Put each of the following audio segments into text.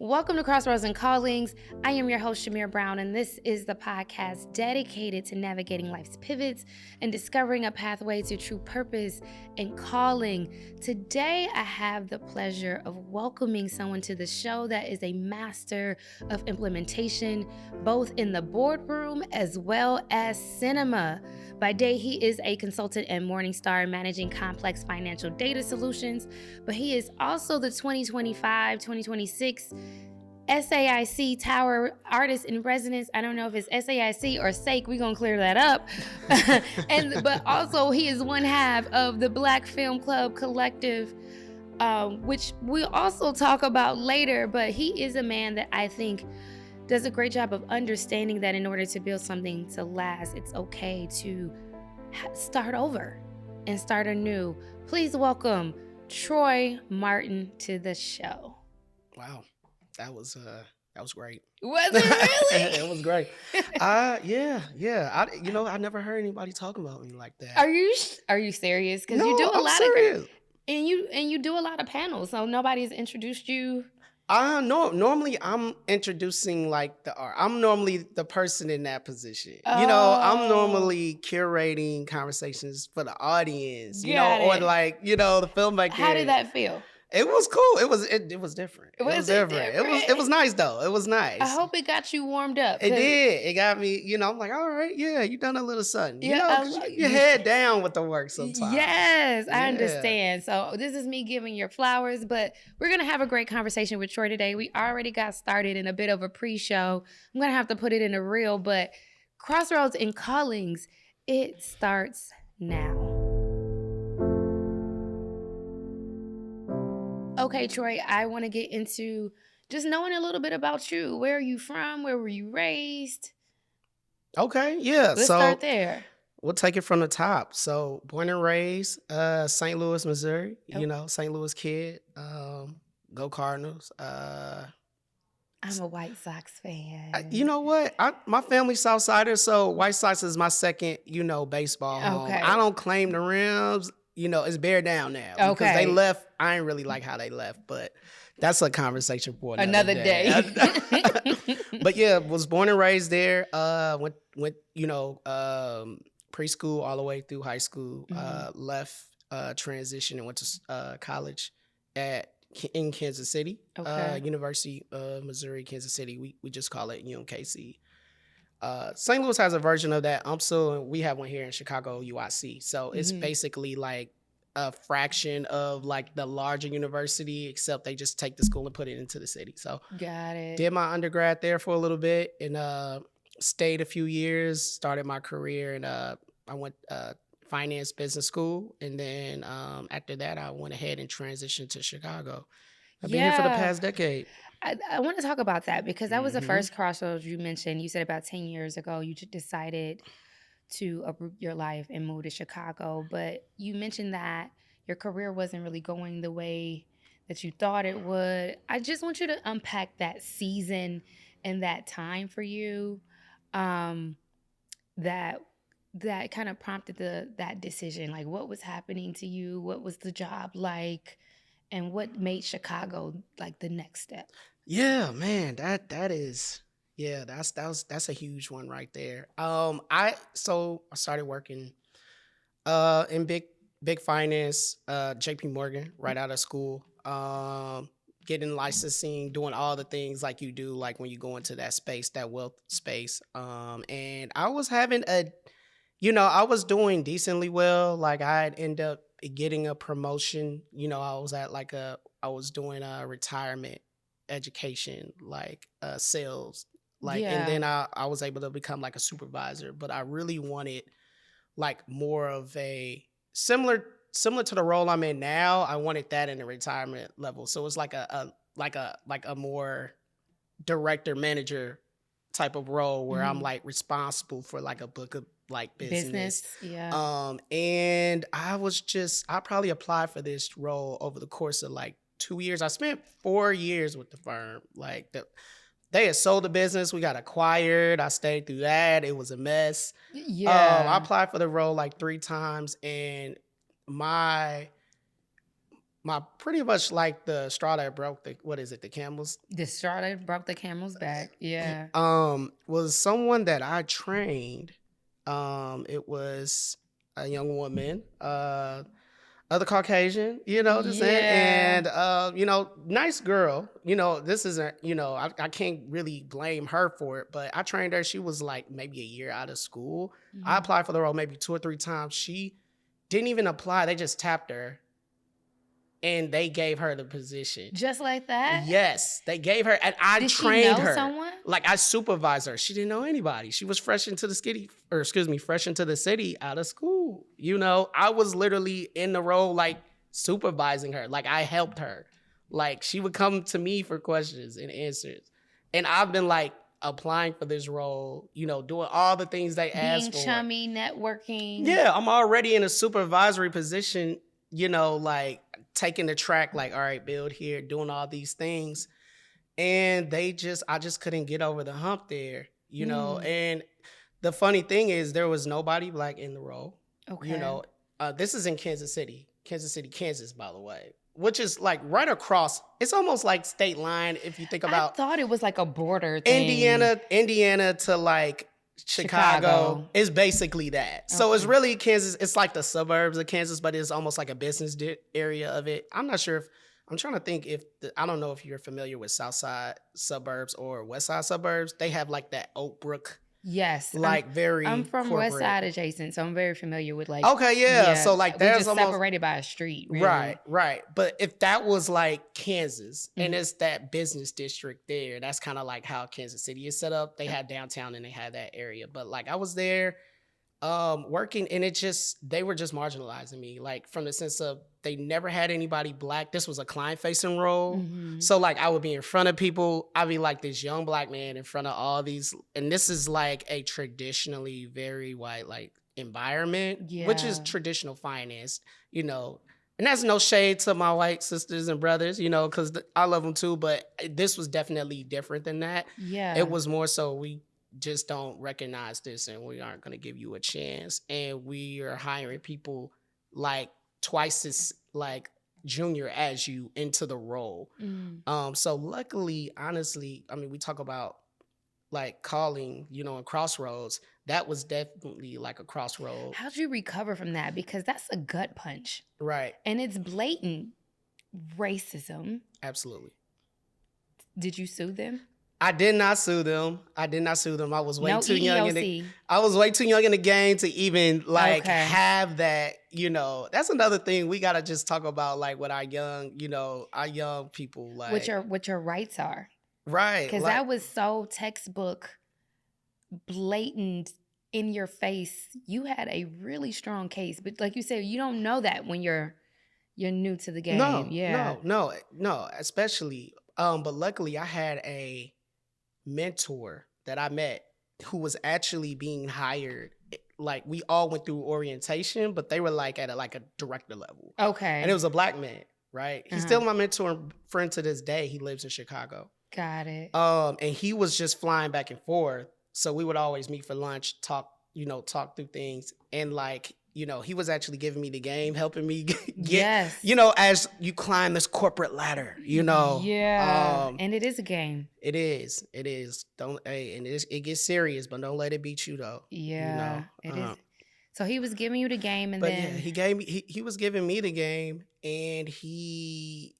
Welcome to Crossroads Callings. I am your host, Chimere Brown, and this is the podcast dedicated to navigating life's pivots and discovering a pathway to true purpose and calling. Today, I have the pleasure of welcoming someone to the show that is a master of implementation, both in the boardroom as well as cinema. By day, he is a consultant and Morningstar managing complex financial data solutions, but he is also the 2025-2026 SAIC Tower Artist in Residence. I don't know if it's SAIC or SAIC. We're going to clear that up. But also, he is one half of the Black Film Club Collective, which we'll also talk about later. But he is a man that I think does a great job of understanding that in order to build something to last, it's okay to start over and start anew. Please welcome Troy Martin to the show. Wow, that was great. Was it really? It was great. Yeah. I never heard anybody talking about me like that. Are you serious? Because No, you do a I'm lot serious. and you do a lot of panels, so nobody's introduced you. No, normally I'm introducing like the art. I'm normally the person in that position. I'm Oh. normally curating conversations for the audience, Got or it. like, the filmmaker. How did that feel? It was cool. It was different. It Was was it different. different? It was nice though. It was nice. I hope it got you warmed up. It 'cause- did. It got me, I'm like, all right, yeah, you done a little something. Yeah, 'Cause your head down with the work sometimes. Yes, I Yeah. understand. So this is me giving your flowers, but we're going to have a great conversation with Troy today. We already got started in a bit of a pre-show. I'm going to have to put it in a reel, but Crossroads Callings, it starts now. Okay, Troy, I want to get into just knowing a little bit about you. Where are you from? Where were you raised? Okay, yeah. Let's so start there. we'll take it from the top. So born and raised, St. Louis, Missouri. Oh. St. Louis kid. Go Cardinals. I'm a White Sox fan. You know what? My family's Southsider, so White Sox is my second, baseball home. Okay. I don't claim the rims. It's bear down now. Because Okay. they left. I ain't really like how they left, but that's a conversation for another day. But yeah, was born and raised there. Went preschool all the way through high school. Left, transitioned and went to college in Kansas City. Okay. University of Missouri, Kansas City. We just call it UMKC. St. Louis has a version of that. UMSL, and we have one here in Chicago, UIC. So it's basically like a fraction of like the larger university, except they just take the school and put it into the city. So Got it. did my undergrad there for a little bit and stayed a few years, started my career, and I went finance business school. And then after that, I went ahead and transitioned to Chicago. I've been here for the past decade. I want to talk about that because that was the first crossroads you mentioned. You said about 10 years ago, you decided to uproot your life and move to Chicago. But you mentioned that your career wasn't really going the way that you thought it would. I just want you to unpack that season and that time for you that kind of prompted that decision. Like, what was happening to you? What was the job like? And what made Chicago like the next step? Yeah, man, that's a huge one right there. I started working in big finance, JP Morgan, right out of school. Getting licensing, doing all the things like you do, like when you go into that space, that wealth space. And I was having I was doing decently well. Like I'd end up getting a promotion. I was doing a retirement education, like sales, and then I was able to become like a supervisor. But I really wanted like more of a similar to the role I'm in now. I wanted that in the retirement level. So it's like a more director manager type of role where I'm like responsible for like a book of like business. Yeah. And I probably applied for this role over the course of like 2 years. I spent 4 years with the firm. Like they had sold the business. We got acquired. I stayed through that. It was a mess. Yeah. I applied for the role like 3 times, and my my pretty much like the straw that broke the camel's The straw that broke the camel's back. Yeah. was someone that I trained. It was a young woman, other Caucasian, you know what I'm saying? Yeah. And nice girl. This isn't, I can't really blame her for it, but I trained her. She was like maybe a year out of school. I applied for the role maybe 2 or 3 times. She didn't even apply. They just tapped her and they gave her the position. Just like that? Yes, they gave her, and I Did trained she know her. someone? Like I supervised her. She didn't know anybody. She was fresh into the city out of school. I was literally in the role, like supervising her. Like I helped her. Like she would come to me for questions and answers. And I've been like applying for this role, doing all the things they asked for. Being chummy, networking. Yeah, I'm already in a supervisory position, like taking the track, like, all right, build here, doing all these things. And I just couldn't get over the hump there, And the funny thing is there was nobody Black in the role. Okay. This is in Kansas City, Kansas, by the way, which is like right across. It's almost like state line if you think about. I thought it was like a border thing. Indiana to like Chicago is basically that. Okay. So it's really Kansas. It's like the suburbs of Kansas, but it's almost like a business area of it. I'm not sure if I'm trying to think I don't know if you're familiar with South Side suburbs or West Side suburbs. They have like that Oak Brook. Yes. I'm from corporate. West Side adjacent, so I'm very familiar with like. Okay, yeah. So like there's just almost separated by a street. Really. Right. But if that was like Kansas and it's that business district there, that's kind of like how Kansas City is set up. They had downtown and they had that area. But like I was there working and they were just marginalizing me, like from the sense of they never had anybody Black. This was a client facing role. Mm-hmm. So like I would be in front of people. I'd be like this young Black man in front of all these, and this is like a traditionally very white like environment, which is traditional finance, and that's no shade to my white sisters and brothers, because I love them too, but this was definitely different than that. Yeah. It was more so we just don't recognize this and we aren't going to give you a chance. And we are hiring people like twice as like junior as you into the role. So luckily, honestly, I mean, we talk about like calling, in Crossroads. That was definitely like a crossroad. How'd you recover from that? Because that's a gut punch. Right. And it's blatant racism. Absolutely. Did you sue them? I did not sue them. I was way too young in the game to even have that, That's another thing we gotta just talk about, like with our young people, like what your rights are. Right. Because that was so textbook, blatant, in your face. You had a really strong case, but like you said, you don't know that when you're new to the game. No, especially. But luckily I had a mentor that I met who was actually being hired. Like we all went through orientation, but they were like at a director level. Okay. And it was a Black man, right? He's still my mentor and friend to this day. He lives in Chicago. Got it. And he was just flying back and forth. So we would always meet for lunch, talk through things. And he was actually giving me the game, helping me get, as you climb this corporate ladder, Yeah. And it is a game. It is. It gets serious, but don't let it beat you though. Yeah. It is. So he was giving you the game he was giving me the game and he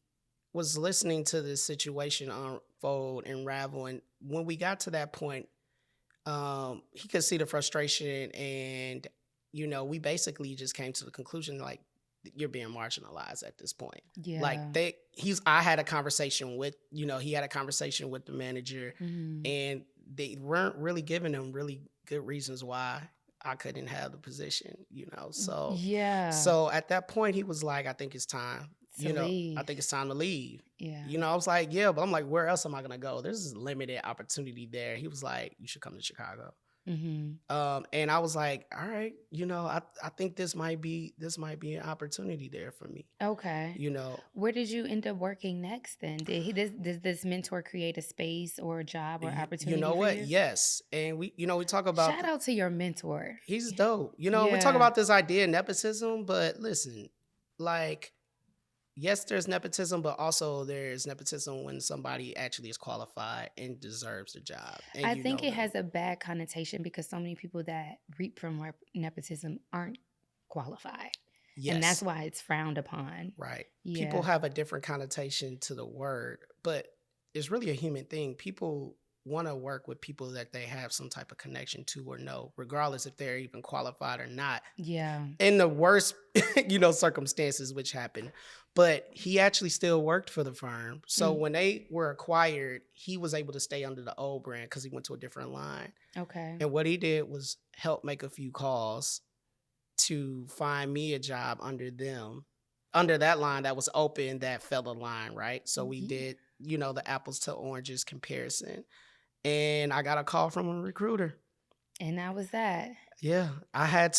was listening to this situation unfold and unravel. And when we got to that point, he could see the frustration and we basically just came to the conclusion, like, you're being marginalized at this point. Yeah. Like I had a conversation with, he had a conversation with the manager and they weren't really giving him really good reasons why I couldn't have the position, so. Yeah. So at that point he was like, I think it's time. Leave. I think it's time to leave. Yeah. I was like, yeah, but I'm like, where else am I going to go? There's limited opportunity there. He was like, you should come to Chicago. Mm-hmm. And I was like, all right, I think this might be an opportunity there for me. Okay. Where did you end up working next then? Does this mentor create a space or a job or opportunity? You know what? You? Yes. And we talk about. Shout out to your mentor. He's dope. We talk about this idea of nepotism, but listen, like, yes, there's nepotism, but also there's nepotism when somebody actually is qualified and deserves the job, and I you think know it them. has a bad connotation because so many people that reap from nepotism aren't qualified. And that's Yes, why it's frowned upon. right. People Yeah. have a different connotation to the word, but it's really a human thing. People want to work with people that they have some type of connection to or know, regardless if they're even qualified or not. Yeah. In the worst, circumstances which happened. But he actually still worked for the firm. So Mm, when they were acquired, he was able to stay under the old brand because he went to a different line. okay. And what he did was help make a few calls to find me a job under them, under that line that was open that fell in line, right? So we Ye- did, the apples to oranges comparison. And I got a call from a recruiter. And that was that. Yeah, I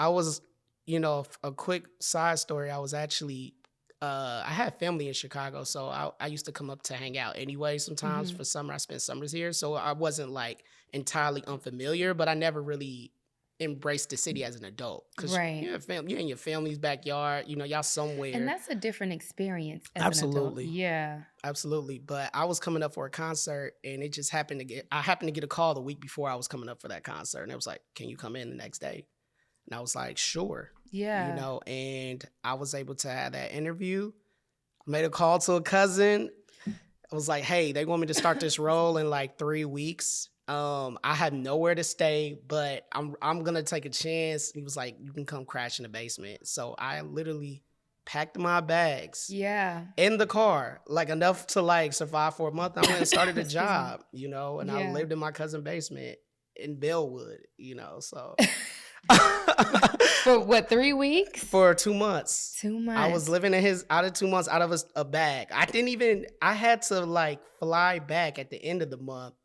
was, a quick side story. I was actually, I had family in Chicago, so I used to come up to hang out anyway. Sometimes Hmm. for summer, I spent summers here, so I wasn't like entirely unfamiliar, but I never really embraced the city as an adult because Right. you're in your family's backyard. Y'all And somewhere. that's a different experience as an adult. Absolutely. Yeah. Absolutely. But I was coming up for a concert and it just I happened to get a call the week before I was coming up for that concert. And it was like, can you come in the next day? And I was like, sure. Yeah. And I was able to have that interview. I made a call to a cousin. I was like, hey, they want me to start this role in like 3 weeks. I have nowhere to stay, but I'm gonna take a chance. He was like, you can come crash in the basement. So I literally packed my bags Yeah. in the car, like enough to like survive for a month. I went and started a Excuse me. job, and I Yeah. lived in my cousin's basement in Bellwood, so For what, 3 weeks? for 2 months. 2 months. I was living out of 2 months out of a bag. I had to like fly back at the end of the month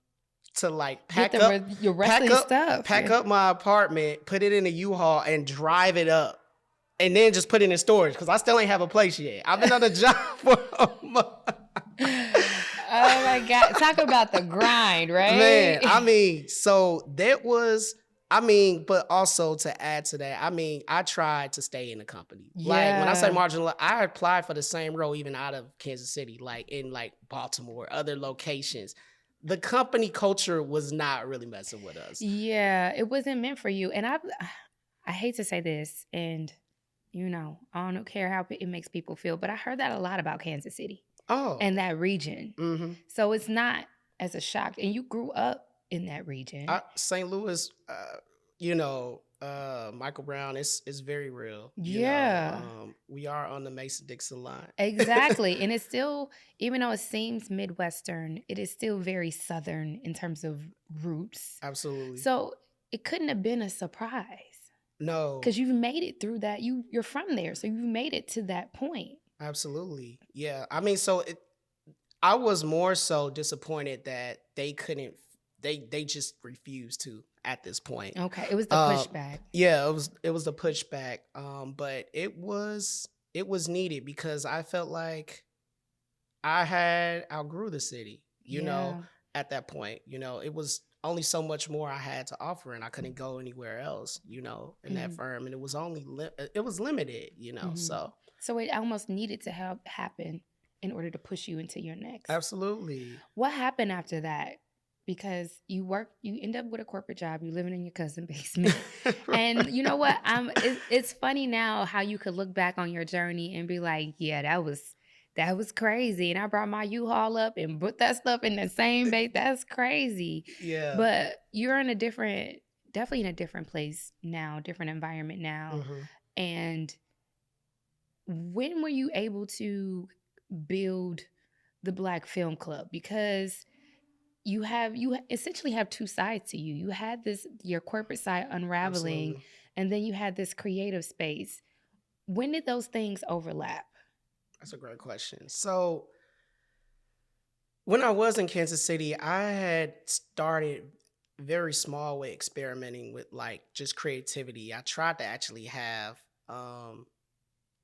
to like Get your rest of your stuff. pack Yeah. up my apartment, put it in a U-Haul and drive it up. And then just put it in storage because I still ain't have a place yet. I've been on the job for a month. Oh my God. Talk about the grind, right? Man, so that was, but also to add to that, I tried to stay in the company. Like when I say Yeah. marginal, I applied for the same role even out of Kansas City, like in like Baltimore, other locations. The company culture was not really messing with us. Yeah. It wasn't meant for you. And I hate to say this, and I don't care how it makes people feel, but I heard that a lot about Kansas City Oh. and that region. Mm-hmm. So it's not as a shock. And you grew up in that region. St. Louis, Michael Brown is very real. Yeah. We are on the Mason-Dixon line. Exactly. And it's still, even though it seems Midwestern, it is still very Southern in terms of roots. Absolutely. So it couldn't have been a surprise. No. Because you've made it through that. You're from there. So you've made it to that point. Absolutely. Yeah. I was more so disappointed that they couldn't, they just refused to at this point. Okay. It was the pushback. Yeah, it was the pushback. But it was needed because I felt like I had outgrew the city, at that point. It was only so much more I had to offer and I couldn't go anywhere else, in that firm. And it was only, it was limited, so. So it almost needed to happen in order to push you into your next. Absolutely. What happened after that? Because you end up with a corporate job, you're living in your cousin's basement. And you know what? It's funny now how you could look back on your journey and be like, yeah, that was crazy. And I brought my U-Haul up and put that stuff in the same base. That's crazy. Yeah. But you're definitely in a different place now, different environment now. Mm-hmm. And when were you able to build the Black Film Club? Because you essentially have two sides to you. You had your corporate side unraveling, Absolutely. and then you had this creative space. When did those things overlap? That's a great question. So when I was in Kansas City, I had started very small with experimenting with like just creativity. I tried to actually have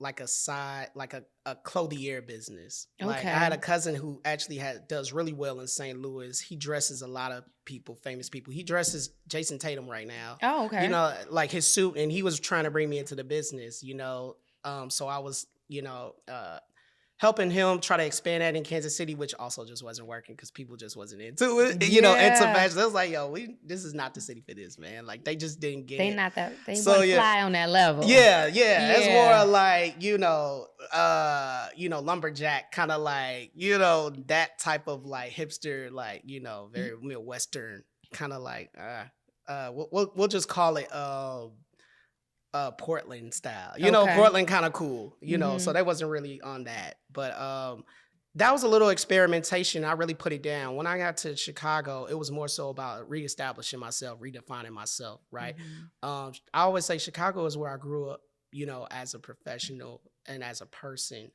like a side, like a clothier business. Like I had a cousin who actually does really well in St. Louis. He dresses a lot of people, famous people. He dresses Jason Tatum right now. Oh, okay. Like his suit, and he was trying to bring me into the business, so I was, helping him try to expand that in Kansas City, which also just wasn't working because people just wasn't into it. You know, into fashion. I was like, yo, this is not the city for this, man. Like they just didn't get it. They wouldn't fly on that level. Yeah. It's more like, lumberjack, kind of like, that type of like hipster, like, very Midwestern, kind of like, we'll just call it Portland style. Portland kind of cool, so they wasn't really on that. But that was a little experimentation. I really put it down. When I got to Chicago, it was more so about reestablishing myself, redefining myself, right? I always say Chicago is where I grew up, as a professional and as a person.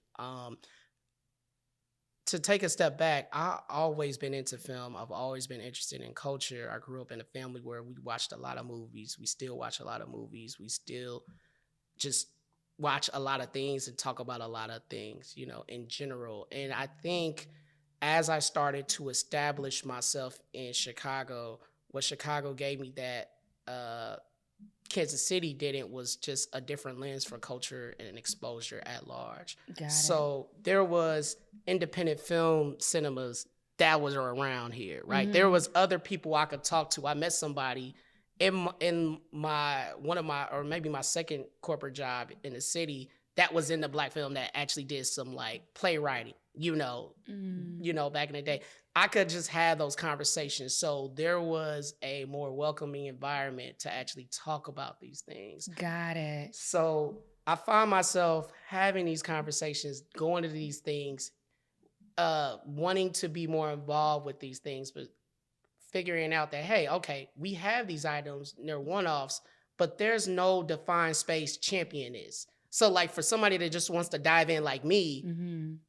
To take a step back, I've always been into film. I've always been interested in culture. I grew up in a family where we watched a lot of movies. We still watch a lot of movies. We still just watch a lot of things and talk about a lot of things, in general. And I think as I started to establish myself in Chicago, what Chicago gave me that Kansas City didn't was just a different lens for culture and exposure at large. So there was independent film cinemas that was around here, right? There was other people I could talk to. I met somebody in my maybe my second corporate job in the city that was in the Black film that actually did some like playwriting, back in the day. I could just have those conversations. So there was a more welcoming environment to actually talk about these things. Got it. So I find myself having these conversations, going to these things, wanting to be more involved with these things, but figuring out that, hey, okay, we have these items, and they're one-offs, but there's no defined space champion is. So like for somebody that just wants to dive in like me,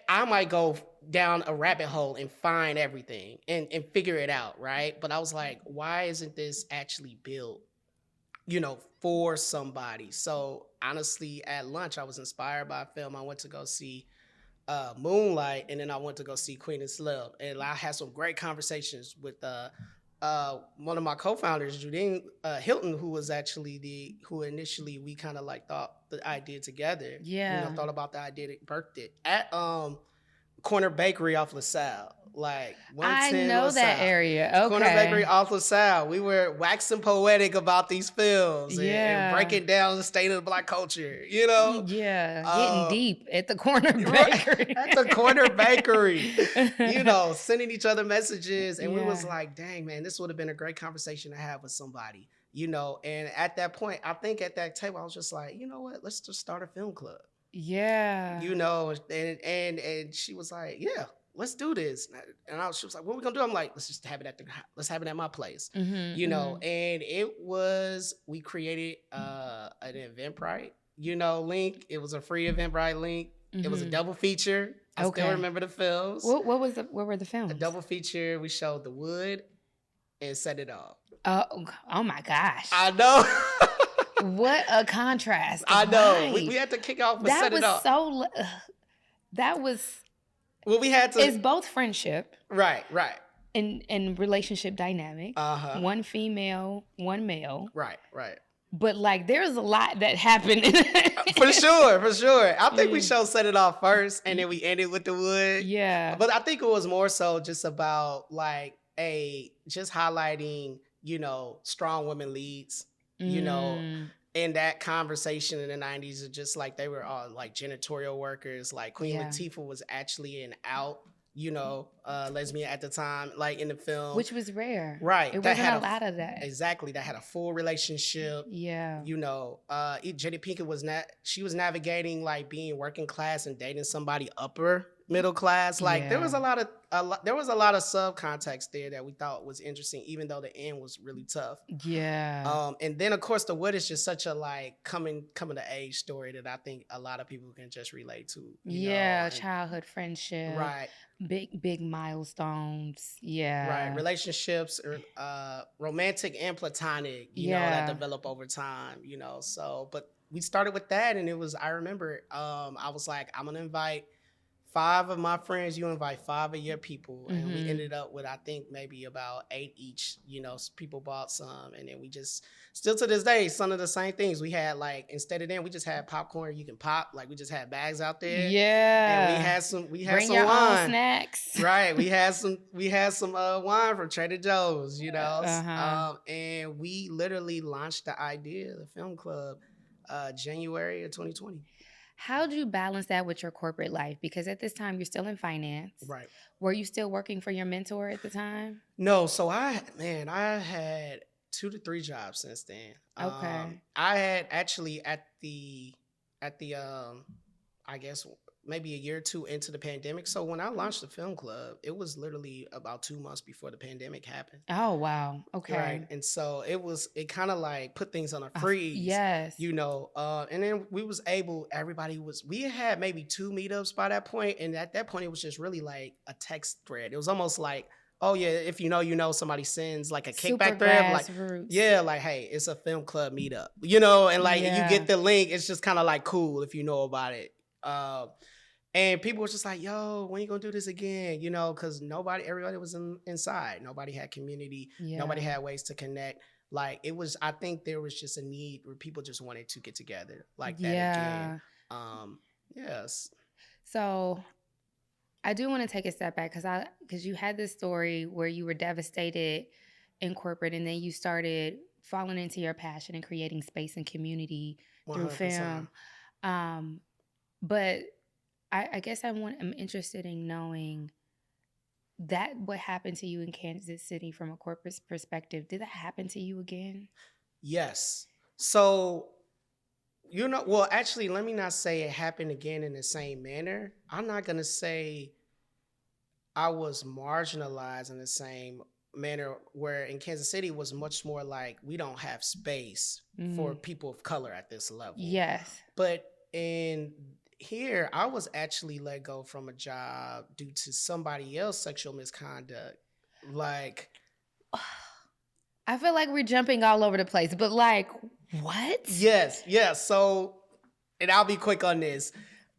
I might go down a rabbit hole and find everything and figure it out, right? But I was like, why isn't this actually built, for somebody? So honestly, at lunch, I was inspired by a film. I went to go see Moonlight, and then I went to go see Queen and Slim. And I had some great conversations with one of my co-founders, Judine Hilton, who was actually who initially we kind of like thought the idea together. Yeah. Thought about the idea, birthed it at Corner Bakery off LaSalle. Like 110 I know LaSalle. that area. Okay. Corner Bakery off LaSalle. We were waxing poetic about these films and breaking down the state of Black culture, Yeah. Getting deep at the Corner Bakery. At the Corner Bakery. Sending each other messages. And we was like, dang, man, this would have been a great conversation to have with somebody. And at that point, I think at that table, I was just like, you know what? Let's just start a film club. Yeah. And she was like, yeah, let's do this. And she was like, what are we gonna do? I'm like, let's have it at my place. And we created an Eventbrite, link. It was a free Eventbrite link. It was a double feature. I still remember the films. What were the films? A double feature. We showed The Wood and Set It Off. Oh my gosh. I know. What a contrast. I know. Right. We had to kick off and Set It Off. That was. Well, we had to. It's both friendship. Right. And relationship dynamic. One female, one male. Right. But like, there's a lot that happened. For sure. I think we showed Set It Off first, and then we ended with The Wood. Yeah. But I think it was more so just about like just highlighting, strong women leads, in that conversation in the 90s, just like they were all like janitorial workers. Like Queen Latifah was actually an out, lesbian at the time, like in the film. Which was rare. Right. It wasn't a lot of that. Exactly. That had a full relationship. Yeah. Jenny Pinkett was navigating like being working class and dating somebody upper middle class. Like there was a lot of subcontext there that we thought was interesting, even though the end was really tough. Yeah. And then of course The Wood is just such a like coming to age story that I think a lot of people can just relate to. Childhood friendship. Right. Big milestones. Yeah. Right. Relationships, romantic and platonic, that develop over time, So, but we started with that, and it was, I remember, I was like, I'm going to invite 5 of my friends, you invite 5 of your people, and we Mm-hmm. ended up with, I think, maybe about 8 each. People bought some, and then we just still to this day some of the same things. We had, like, instead of them, we just had popcorn you can pop. Like, we just had bags out there, and we Yeah. had some Bring your own wine. snacks. Right, we had some wine from Trader Joe's, Uh-huh. and we literally launched the idea of the film club January of 2020. How'd you balance that with your corporate life? Because at this time, you're still in finance. Right. Were you still working for your mentor at the time? No, so I had 2 to 3 jobs since then. Okay. I had actually at the I guess maybe a year or 2 into the pandemic. So when I launched the film club, it was literally about 2 months before the pandemic happened. Oh, wow. Okay. Right. And so it kind of like put things on a freeze. Yes. And then we had maybe 2 meetups by that point. And at that point, it was just really like a text thread. It was almost like, oh yeah, if somebody sends like a Super kickback thread, like, grassroots. yeah, like, hey, it's a film club meetup, and like Yeah. you get the link. It's just kind of like cool if you know about it. And people were just like, yo, when you gonna do this again? Because everybody was inside. Nobody had community. Yeah. Nobody had ways to connect. Like, I think there was just a need where people just wanted to get together like that again. Yes. So I do want to take a step back because you had this story where you were devastated in corporate, and then you started falling into your passion and creating space and community through 100%. film. But I guess I'm interested in knowing that what happened to you in Kansas City from a corporate perspective. Did that happen to you again? Yes. So, well, actually, let me not say it happened again in the same manner. I'm not going to say I was marginalized in the same manner, where in Kansas City it was much more like we don't have space for people of color at this level. Yes. But in here, I was actually let go from a job due to somebody else's sexual misconduct. Like, I feel like we're jumping all over the place, but like, what? Yes. So, and I'll be quick on this.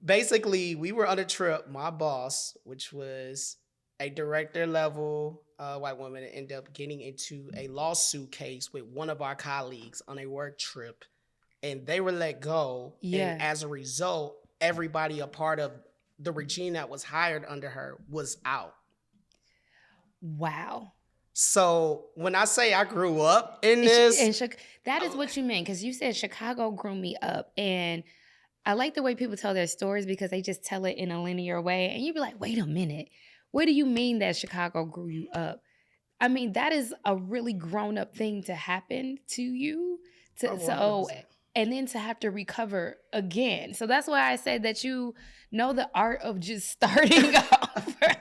Basically, we were on a trip. My boss, which was a director level white woman, ended up getting into a lawsuit case with one of our colleagues on a work trip, and they were let go. Yeah. And as a result, everybody a part of the regime that was hired under her was out. Wow. So when I say I grew up in this, that is what you meant, because you said Chicago grew me up, and I like the way people tell their stories because they just tell it in a linear way, and you'd be like, wait a minute, what do you mean that Chicago grew you up? I mean, that is a really grown up thing to happen to you. And then to have to recover again. So that's why I said that you know the art of just starting over.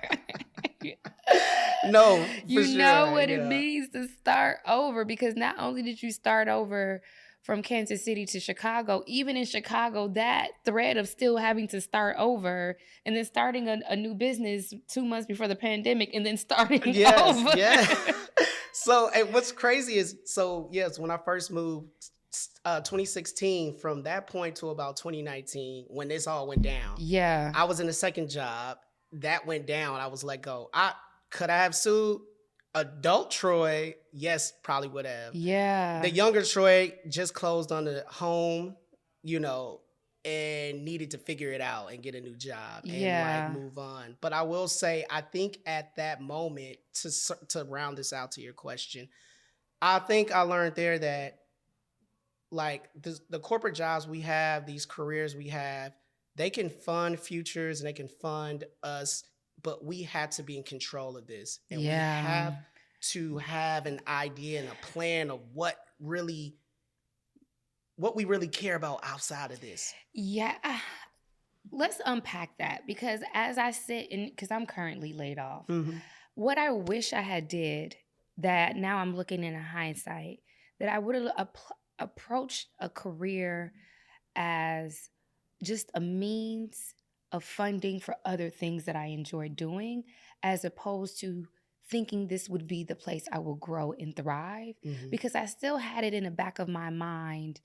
No, you know what it means to start over, because not only did you start over from Kansas City to Chicago, even in Chicago, that thread of still having to start over and then starting a new business 2 months before the pandemic and then starting over. Yeah. So, and what's crazy is, yes, when I first moved, 2016, from that point to about 2019, when this all went down, yeah, I was in the second job that went down. I was let go. Could I have sued adult Troy? Yes, probably would have. Yeah. The younger Troy just closed on the home, and needed to figure it out and get a new job and like move on. But I will say, I think at that moment, to round this out to your question, I think I learned there that, like, the corporate jobs we have, these careers we have, they can fund futures and they can fund us, but we have to be in control of this. And we have to have an idea and a plan of what we really care about outside of this. Yeah. Let's unpack that, because as I sit in, because I'm currently laid off, what I wish I had did, that now I'm looking in hindsight, that I would have approached a career as just a means of funding for other things that I enjoy doing, as opposed to thinking this would be the place I will grow and thrive. Because I still had it in the back of my mind,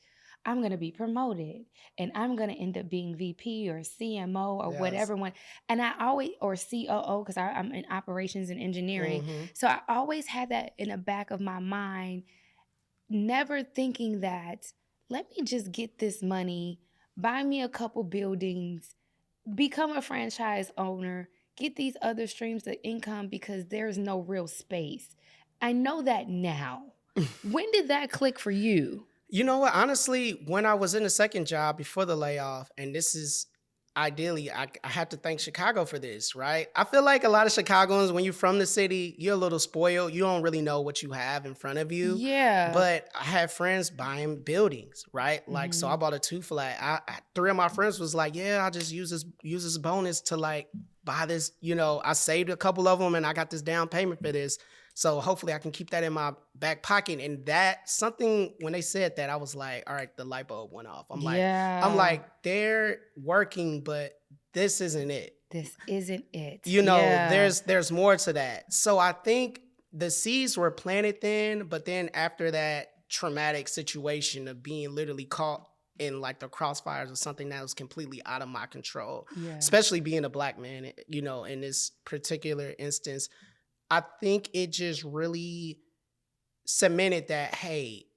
I'm going to be promoted and I'm going to end up being VP or CMO or Yes. whatever one. And I always, or COO, because I'm in operations and engineering. Mm-hmm. So I always had that in the back of my mind, never thinking that, let me just get this money, buy me a couple buildings, become a franchise owner, get these other streams of income because there's no real space. I know that now. When did that click for you? You know what? Honestly, when I was in the second job before the layoff, and this is ideally, I have to thank Chicago for this, right? I feel like a lot of Chicagoans, when you're from the city, you're a little spoiled. You don't really know what you have in front of you. Yeah. But I had friends buying buildings, right? Like, so I bought a 2-flat. Three of my friends was like, yeah, I'll just use this bonus to like buy this. You know, I saved a couple of them and I got this down payment for this. So hopefully I can keep that in my back pocket. And that something, when they said that, I was like, all right, the light bulb went off. I'm like, they're working, but this isn't it. This isn't it. You know, there's more to that. So I think the seeds were planted then, but then after that traumatic situation of being literally caught in like the crossfires of something that was completely out of my control, especially being a Black man, you know, in this particular instance, I think it just really cemented that, hey,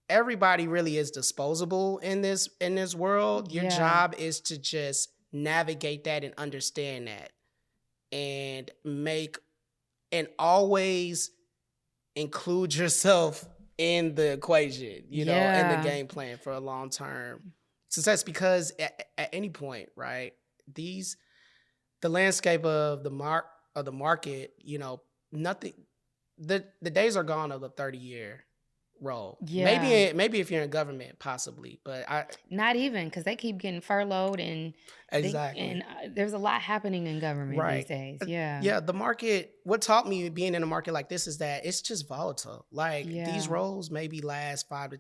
everybody really is disposable in this world. Your job is to just navigate that and understand that and always include yourself in the equation, you know, in the game plan for a long term success. Because at any point, right, the landscape of the market, you know, nothing. The days are gone of the 30-year role. Yeah. Maybe if you're in government, possibly, but not even, because they keep getting furloughed and there's a lot happening in government these days. Yeah. The market. What taught me being in a market like this is that it's just volatile. Like these roles maybe last 5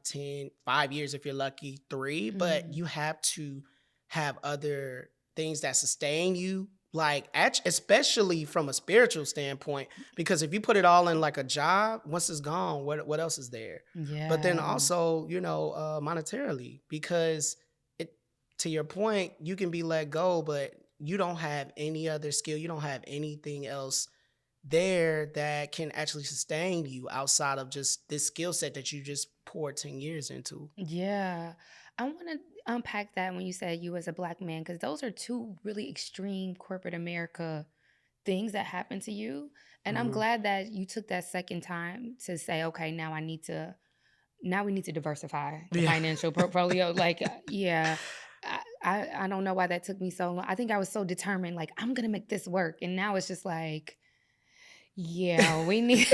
years if you're lucky, 3, but you have to have other things that sustain you. Like, especially from a spiritual standpoint, because if you put it all in like a job, once it's gone, what else is there? Yeah. But then also, you know, monetarily, because to your point, you can be let go, but you don't have any other skill. You don't have anything else there that can actually sustain you outside of just this skill set that you just poured 10 years into. Yeah. I want to unpack that when you said you as a Black man, because those are two really extreme corporate America things that happened to you. And I'm glad that you took that second time to say, okay, now we need to diversify the financial portfolio. Like, I don't know why that took me so long. I think I was so determined, like, I'm going to make this work. And now it's just like, we need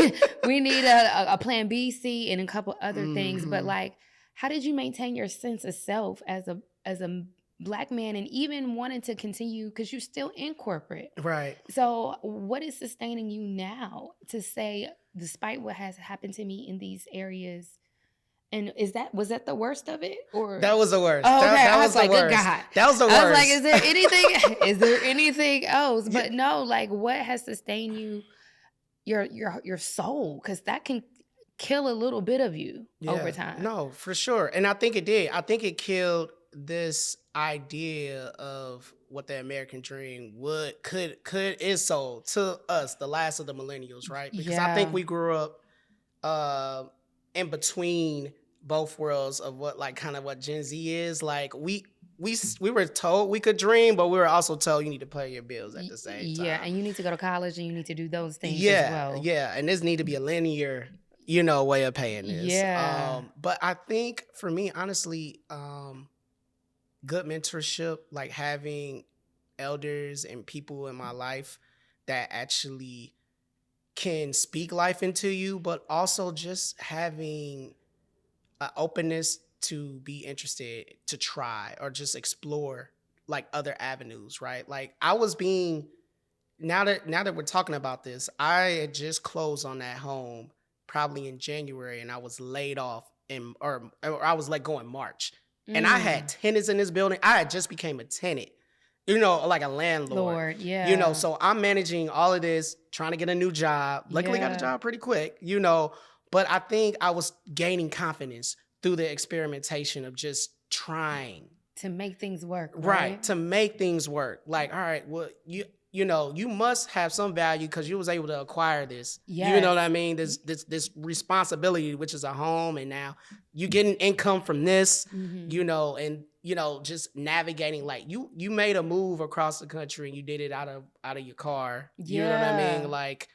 a plan B, C, and a couple other things. But like, how did you maintain your sense of self as a Black man, and even wanting to continue, because you're still in corporate? Right. So what is sustaining you now to say, despite what has happened to me in these areas? And was that the worst of it? Or that was the worst. Oh, okay. That was like, good God. That was the worst. I was like, is there anything else? But no, like, what has sustained you, your soul? Because that can kill a little bit of you over time. No, for sure. And I think it did. I think it killed this idea of what the American dream is sold to us, the last of the millennials, right? Because I think we grew up in between both worlds of what Gen Z is. Like we were told we could dream, but we were also told you need to pay your bills at the same time. Yeah, and you need to go to college and you need to do those things as well. Yeah, and this need to be a linear, you know, way of paying this. Yeah. But I think for me, honestly, good mentorship, like having elders and people in my life that actually can speak life into you, but also just having an openness to be interested, to try, or just explore like other avenues, right? Like now that we're talking about this, I had just closed on that home probably in January, and I was laid off or I was let go in March. And I had tenants in this building. I had just became a tenant, you know, like a landlord. You know, so I'm managing all of this, trying to get a new job. Luckily got a job pretty quick, you know, but I think I was gaining confidence through the experimentation of just trying to make things work, right to make things work. Like, all right, well, you know, you must have some value because you was able to acquire this. You know what I mean? This responsibility, which is a home, and now you getting income from this. You know, and you know, just navigating. Like you made a move across the country and you did it out of your car. You know what I mean? Like,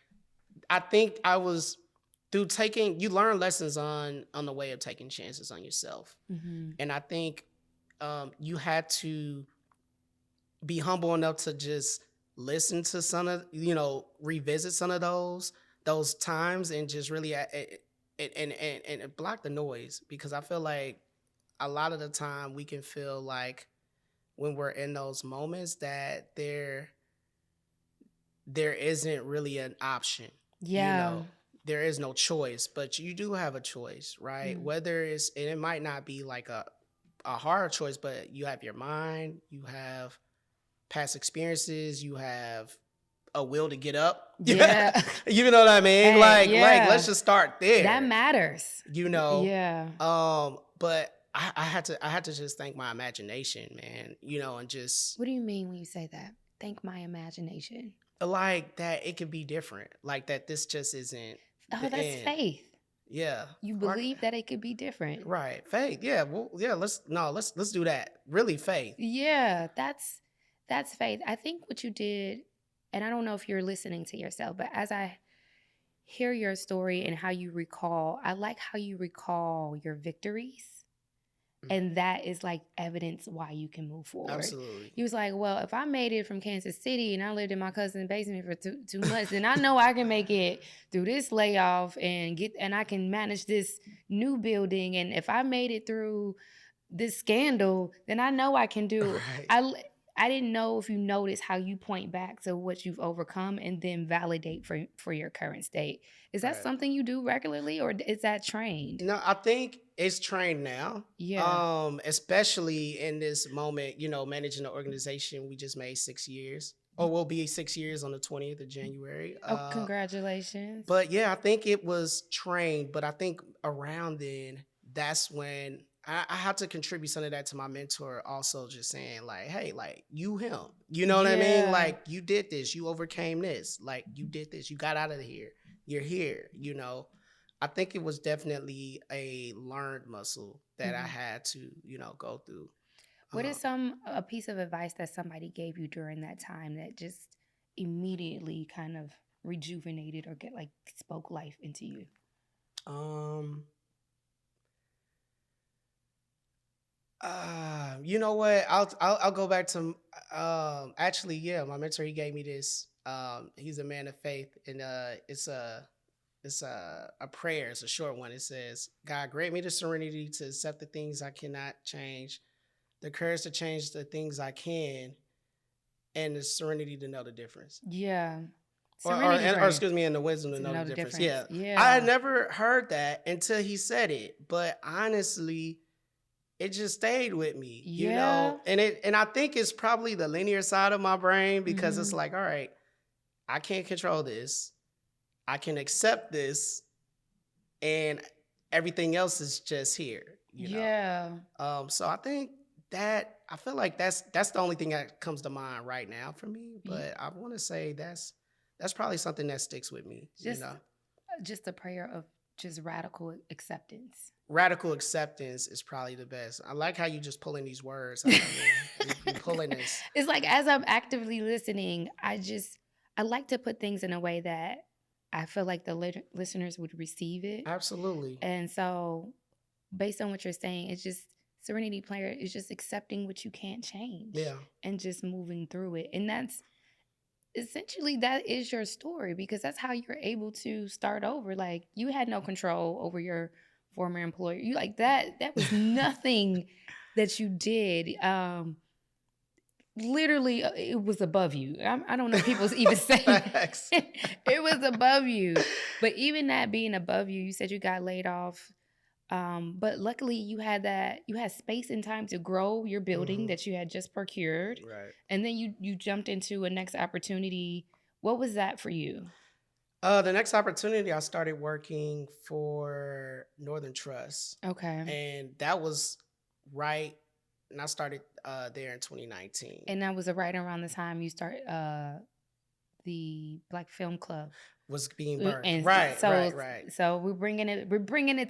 I think I was through taking. You learn lessons on the way of taking chances on yourself, and I think you had to be humble enough to just listen to some of, you know, revisit some of those times and just really and block the noise, because I feel like a lot of the time we can feel like when we're in those moments that there isn't really an option. You know, there is no choice, but you do have a choice, right? Whether it's, and it might not be like a hard choice, but you have your mind, you have past experiences, you have a will to get up. Yeah. You know what I mean? Hey, like let's just start there. That matters. You know? Yeah. But I had to just thank my imagination, man. You know, and just. What do you mean when you say that? Thank my imagination. Like that it can be different. Like that this just isn't. Oh, that's end. Faith. Yeah. You believe that it could be different. Right. Faith. Yeah. Well, yeah, let's do that. Really faith. Yeah, that's faith. I think what you did, and I don't know if you're listening to yourself, but as I hear your story and how you recall, I like how you recall your victories. And that is like evidence why you can move forward. Absolutely. He was like, well, if I made it from Kansas City and I lived in my cousin's basement for two months, then I know I can make it through this layoff and I can manage this new building. And if I made it through this scandal, then I know I can do it. Right. I didn't know if you notice how you point back to what you've overcome and then validate for your current state. Is that something you do regularly, or is that trained? No, I think it's trained now. Yeah. Especially in this moment, you know, managing the organization, we just made 6 years. Or we'll be 6 years on the 20th of January. Oh, congratulations. But yeah, I think it was trained. But I think around then, that's when I had to contribute some of that to my mentor, also just saying like, hey, like you him. You know what I mean? Like you did this, you overcame this, like you did this, you got out of here, you're here, you know. I think it was definitely a learned muscle that I had to, you know, go through. What is a piece of advice that somebody gave you during that time that just immediately kind of rejuvenated or spoke life into you? You know what? I'll go back to actually, yeah, my mentor, he gave me this. He's a man of faith, and it's a prayer. It's a short one. It says, God, grant me the serenity to accept the things I cannot change, the courage to change the things I can, and the serenity to know the difference. Yeah. Or excuse me, and the wisdom to know the difference. Yeah. I had never heard that until he said it, but honestly, it just stayed with me, you know? And I think it's probably the linear side of my brain, because it's like, all right, I can't control this. I can accept this, and everything else is just here, you know? Yeah. So I think that, I feel like that's the only thing that comes to mind right now for me. But I want to say that's probably something that sticks with me, you know? Just a prayer of just radical acceptance. Radical acceptance is probably the best. I like how you just pulling these words. I mean, you're pulling this. It's like, as I'm actively listening, I like to put things in a way that I feel like the listeners would receive it. Absolutely. And so based on what you're saying, it's just serenity prayer is just accepting what you can't change. Yeah. And just moving through it. And that's essentially, that is your story, because that's how you're able to start over. Like, you had no control over your former employer. You like that was nothing that you did. Literally, it was above you. I don't know if people even say it was above you. But even that being above you, you said you got laid off. But luckily you had space and time to grow your building that you had just procured. Right. And then you jumped into a next opportunity. What was that for you? The next opportunity, I started working for Northern Trust. Okay. And that was right, and I started there in 2019. And that was right around the time you start the Black Film Club. Was being birthed. And Right. So we're bringing it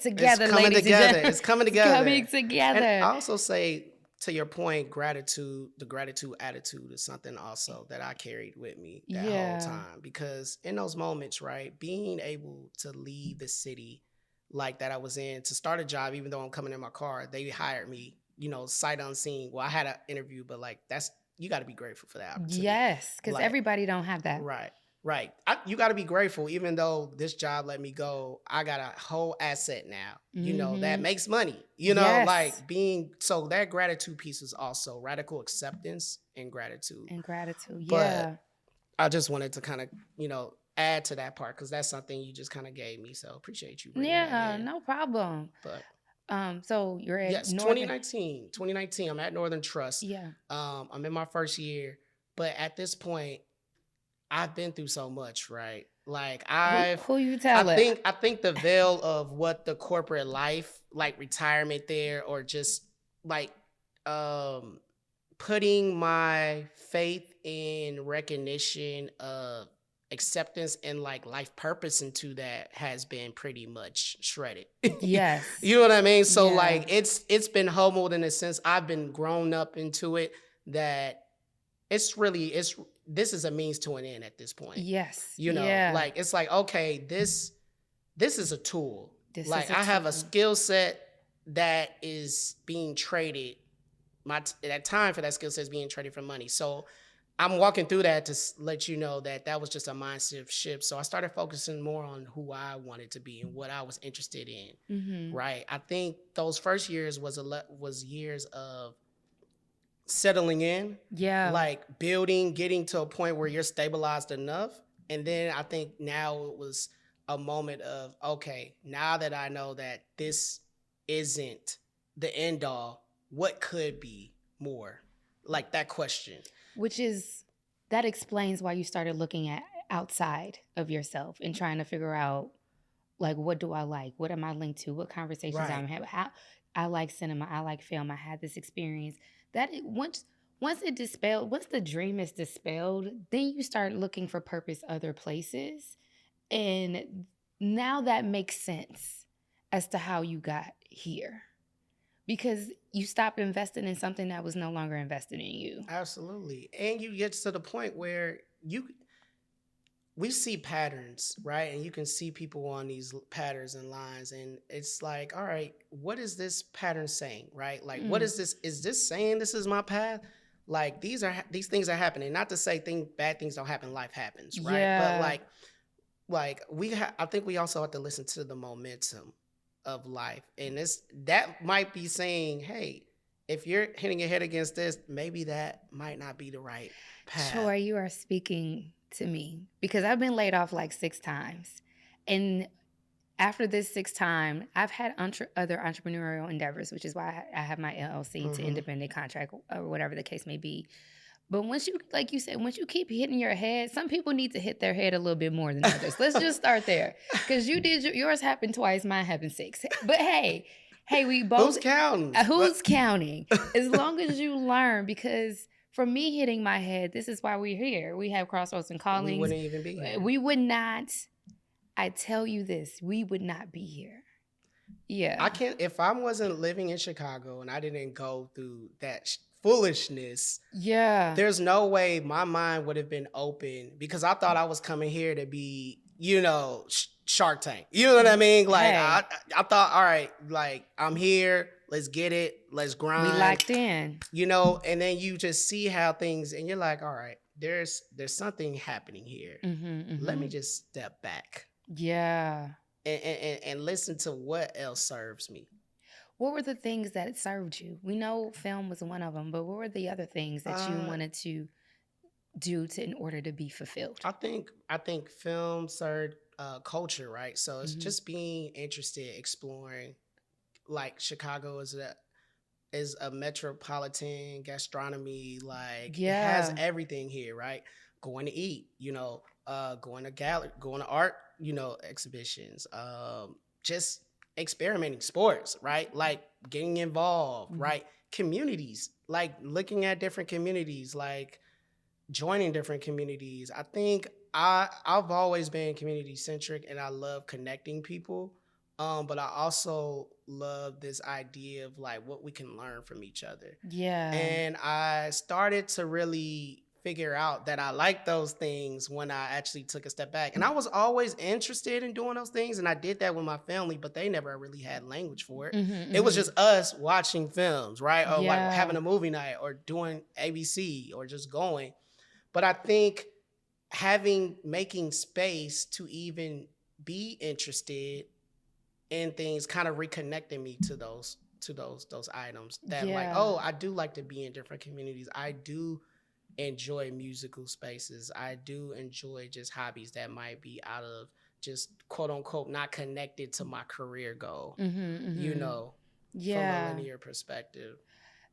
together, it's coming ladies together. and gentlemen. It's coming together. Coming together. And I also say, to your point, the gratitude attitude is something also that I carried with me that whole time. Because in those moments, right, being able to leave the city like that I was in to start a job, even though I'm coming in my car, they hired me, sight unseen. Well, I had an interview, but like you got to be grateful for that opportunity. Yes, because like, everybody don't have that. Right. You got to be grateful. Even though this job let me go, I got a whole asset now, that makes money, like so that gratitude piece is also radical acceptance and gratitude. Yeah. But I just wanted to kind of, add to that part because that's something you just kind of gave me. So appreciate you bringing that in. No problem. But so you're at yes, Northern... 2019. I'm at Northern Trust. Yeah. I'm in my first year, but at this point, I've been through so much, right? Like who you telling? I think the veil of what the corporate life, like retirement there, or just like putting my faith in recognition of acceptance and like life purpose into that has been pretty much shredded. Yes. You know what I mean? So like it's been humbled in a sense. I've been grown up into it that this is a means to an end at this point. Yes. Like it's like, okay, this is a tool. I have a skill set that is being traded. That time for that skill set is being traded for money. So I'm walking through that to let you know that was just a mindset shift. So I started focusing more on who I wanted to be and what I was interested in. Mm-hmm. Right. I think those first years was years of settling in. Yeah. Like building, getting to a point where you're stabilized enough. And then I think now it was a moment of, okay, now that I know that this isn't the end all, what could be more? Like that question. That explains why you started looking at outside of yourself and trying to figure out, like, what do I like? What am I linked to? What conversations I'm having? How I like cinema. I like film. I had this experience. Once the dream is dispelled, then you start looking for purpose other places. And now that makes sense as to how you got here. Because you stopped investing in something that was no longer invested in you. Absolutely. And you get to the point where we see patterns, right? And you can see people on these patterns and lines. And it's like, all right, what is this pattern saying, right? Like, what is this? Is this saying this is my path? Like, these things are happening. Not to say bad things don't happen. Life happens, right? Yeah. But I think we also have to listen to the momentum of life. And that might be saying, hey, if you're hitting your head against this, maybe that might not be the right path. Sure, you are speaking to me because I've been laid off like 6 times. And after this 6th time, I've had other entrepreneurial endeavors, which is why I have my LLC to independent contract or whatever the case may be. But once you, like you said, once you keep hitting your head, some people need to hit their head a little bit more than others. Let's just start there. Because yours happened twice, mine happened 6. But hey, we both... Who's counting? Who's counting? As long as you learn, because for me hitting my head, this is why we're here. We have Crossroads and Callings. We wouldn't even be here. We would not, I tell you this, we would not be here. Yeah. I can't, if I wasn't living in Chicago and I didn't go through that foolishness, there's no way my mind would have been open because I thought I was coming here to be, Shark Tank. You know what I mean? Like, I thought, all right, like, I'm here. Let's get it. Let's grind. We locked in. And then you just see how things, and you're like, all right, there's something happening here. Let me just step back. Yeah. And listen to what else serves me. What were the things that served you? We know film was one of them, but what were the other things that you wanted to do in order to be fulfilled? I think film served culture, right? So it's just being interested, exploring. Like Chicago is a metropolitan gastronomy. Like it has everything here, right? Going to eat, going to gallery, going to art, exhibitions. Just experimenting sports, right? Like getting involved, Mhm. right? Communities, like looking at different communities, like joining different communities. I think I've always been community centric and I love connecting people. But I also love this idea of like what we can learn from each other. Yeah. And I started to really figure out that I like those things when I actually took a step back. And I was always interested in doing those things. And I did that with my family, but they never really had language for it. Mhm, It was just mhm. us watching films, right? Or like having Yeah. a movie night or doing ABC or just going. But I think making space to even be interested in things kind of reconnecting me to those items that like, Yeah. oh, I do like to be in different communities. I do enjoy musical spaces. I do enjoy just hobbies that might be out of just quote unquote not connected to my career goal, Mhm, you mhm. know, from a Yeah. linear perspective.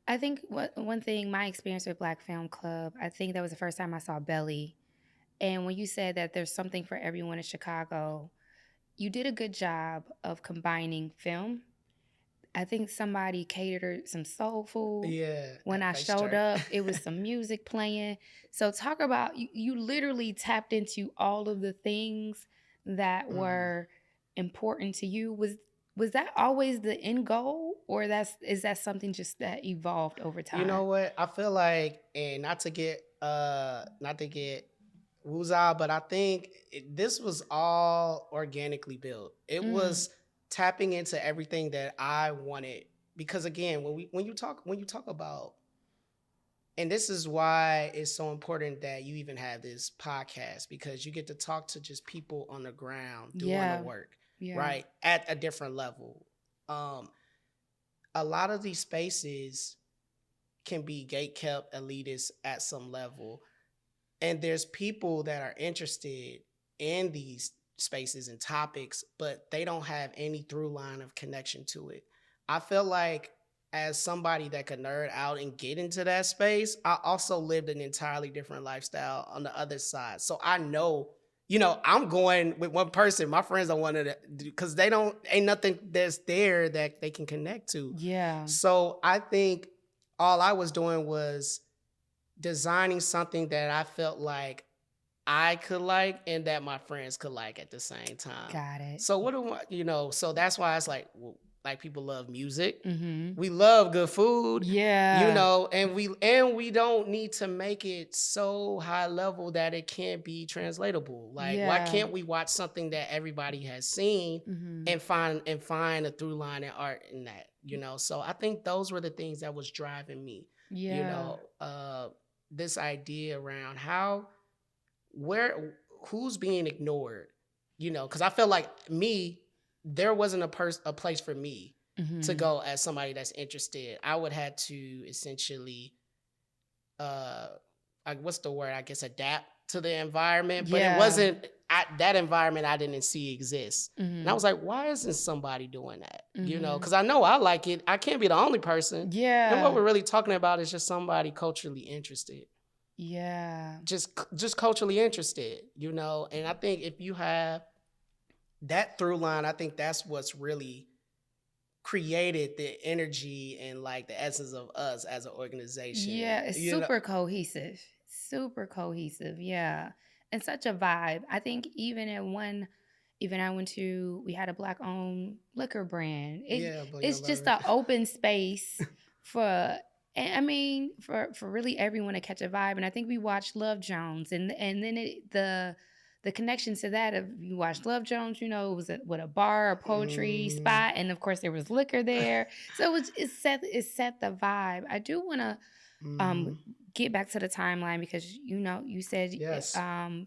I think one thing, my experience with Black Film Club, I think that was the first time I saw Belly. And when you said that there's something for everyone in Chicago, you did a good job of combining film. I think somebody catered some soul food. Yeah, When at I Face showed Church. up, it was some music playing. So talk about you literally tapped into all of the things that Mhm. were important to you. Was that always the end goal, or is that something just that evolved over You know time? what? I feel like, and not to get woozah, but I think this was all organically built. It Mm, was tapping into everything that I wanted. Because again, when you talk about, and this is why it's so important that you even have this podcast, because you get to talk to just people on the ground doing the yeah, work, yeah, right? At a different level. Um, a lot of these spaces can be gate kept elitist at some level. And there's people that are interested in these spaces and topics, but they don't have any through line of connection to it. I feel like as somebody that could nerd out and get into that space, I also lived an entirely different lifestyle on the other side. So I know, I'm going with one person. My friends don't want to, because they don't, ain't nothing that's there that they can connect to. yeah, So I think all I was doing was designing something that I felt like I could like and that my friends could like at the same time. got it. So what do so that's why it's like, well, like people love music. Mm-hmm. We love good food, Yeah, and we don't need to make it so high level that it can't be translatable. Like, why yeah, can't we watch something that everybody has seen mm-hmm. and find a through line in art in that? So I think those were the things that was driving me, you Yeah, know, this idea around where who's being ignored, because I feel like there wasn't a place for me to mm-hmm. go as somebody that's interested. I would have to essentially, uh like, what's the word, I guess, adapt to the environment, but it Yeah, wasn't that environment I didn't see exist. And I mm-hmm. was like, why isn't somebody doing that? Mm-hmm. Because I know I like it. I can't be the only person. And what Yeah, we're really talking about is just somebody culturally interested, yeah, just culturally interested. And I think if you have that through line, I think that's what's really created the energy and like the essence of us as an organization. yeah. It's super cohesive, super cohesive. Yeah, and such a vibe. I think even we had a Black owned liquor brand. Yeah, but It's just an open space for. I mean, for really everyone to catch a vibe, and I think we watched Love Jones, and then the connection to that, if you watched Love Jones, it was with a bar, a poetry mm, spot, and of course there was liquor there. So it set the vibe. I do want to mm, get back to the timeline because you said yes.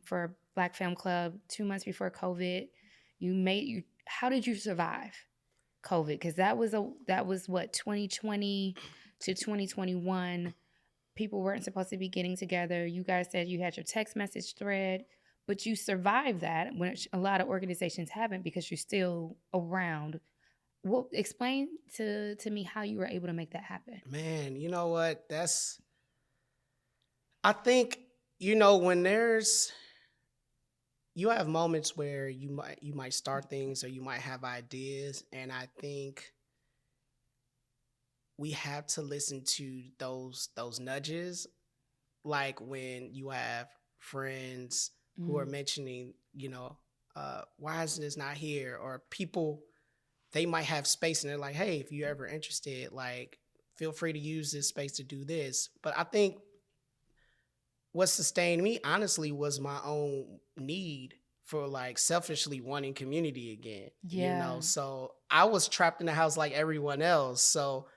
for Black Film Club 2 months before COVID, you how did you survive COVID? Because that was what 2020 to 2021. People weren't supposed to be getting together. You guys said you had your text message thread, but you survived that, which a lot of organizations haven't because you're still around. Well, explain to me how you were able to make that happen. Man, you know what? I think, when there's you have moments where you might start things or you might have ideas, and I think we have to listen to those nudges, like when you have friends who are mentioning, why is this not here, or people, they might have space and they're like, hey, if you're ever interested, like, feel free to use this space to do this. But I think what sustained me honestly was my own need for, like, selfishly wanting community again. Yeah. So I was trapped in the house like everyone else. So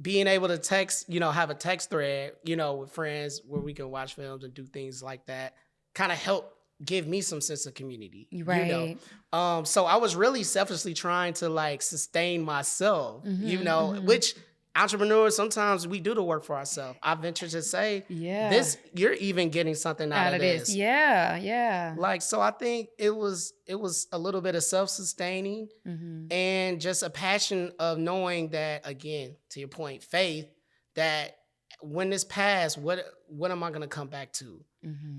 being able to text, have a text thread, with friends where we can watch films and do things like that, kind of help give me some sense of community. Right. So I was really selfishly trying to, like, sustain myself, which entrepreneurs, sometimes we do the work for ourselves. I venture to say, this, you're even getting something out of this. Yeah. Like, so I think it was a little bit of self-sustaining and just a passion of knowing that, again, to your point, faith, that when this passed, what am I going to come back to?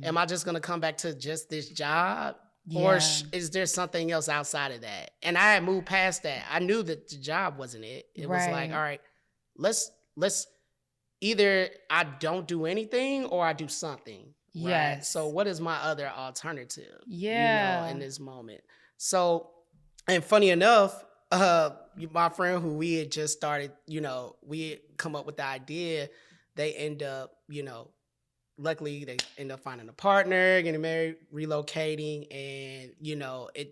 Am I just going to come back to just this job? Or is there something else outside of that? And I had moved past that. I knew that the job wasn't it. It was like, all right, let's either I don't do anything or I do something. Right? Yes. So what is my other alternative? Yeah. In this moment. So, and funny enough, my friend who we had just started, we had come up with the idea, they end up, luckily they end up finding a partner, getting married, relocating, and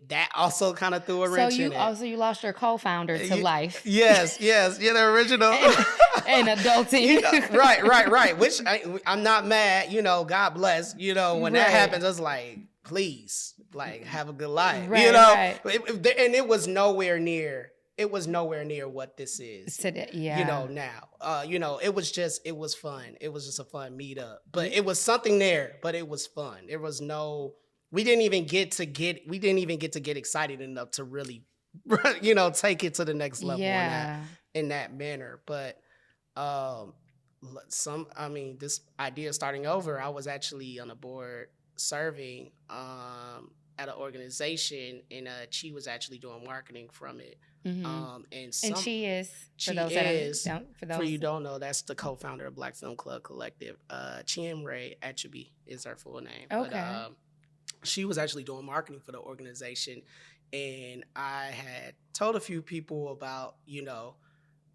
that also kind of threw a wrench in it. So you lost your co-founder to life. Yes, the original and adulting. Right. Which I'm not mad. God bless. When that happens, I was like, please, like, have a good life. Right. And it was nowhere near. It was nowhere near what this is. Today, now. It was fun. It was just a fun meetup. But it was something there, but it was fun. There was no, we didn't even get to get excited enough to really, take it to the next level in that manner. But this idea starting over, I was actually on a board serving at an organization, and she was actually doing marketing from it. And she is, for you don't know, that's the co-founder of Black Film Club Collective. Chimere Brown is her full name. Okay. But she was actually doing marketing for the organization, and I had told a few people about,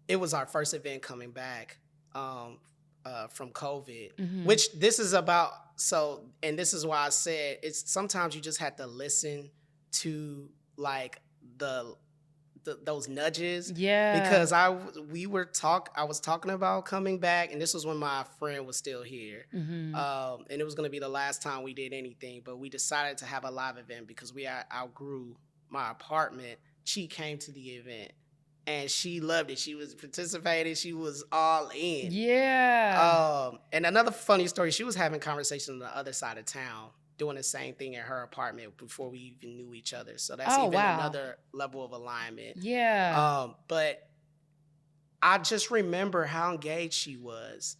it was our first event coming back from COVID, which this is about. So, and this is why I said it's sometimes you just have to listen to, like, those nudges. Because I was talking about coming back, and this was when my friend was still here. And it was going to be the last time we did anything, but we decided to have a live event because we outgrew my apartment. She came to the event and she loved it. She was participating. She was all in. And another funny story, she was having conversations on the other side of town, doing the same thing in her apartment before we even knew each other. So that's another level of alignment. But I just remember how engaged she was,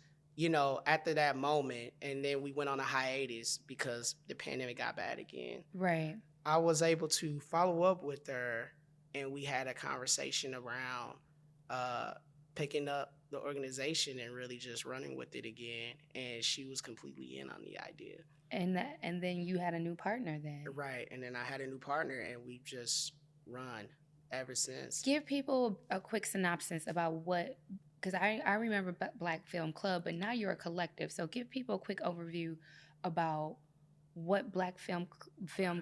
after that moment. And then we went on a hiatus because the pandemic got bad again. Right. I was able to follow up with her, and we had a conversation around picking up the organization and really just running with it again. And she was completely in on the idea. And then you had a new partner then. Right. And then I had a new partner, and we've just run ever since. Give people a quick synopsis about because I remember Black Film Club, but now you're a collective. So give people a quick overview about what Black Film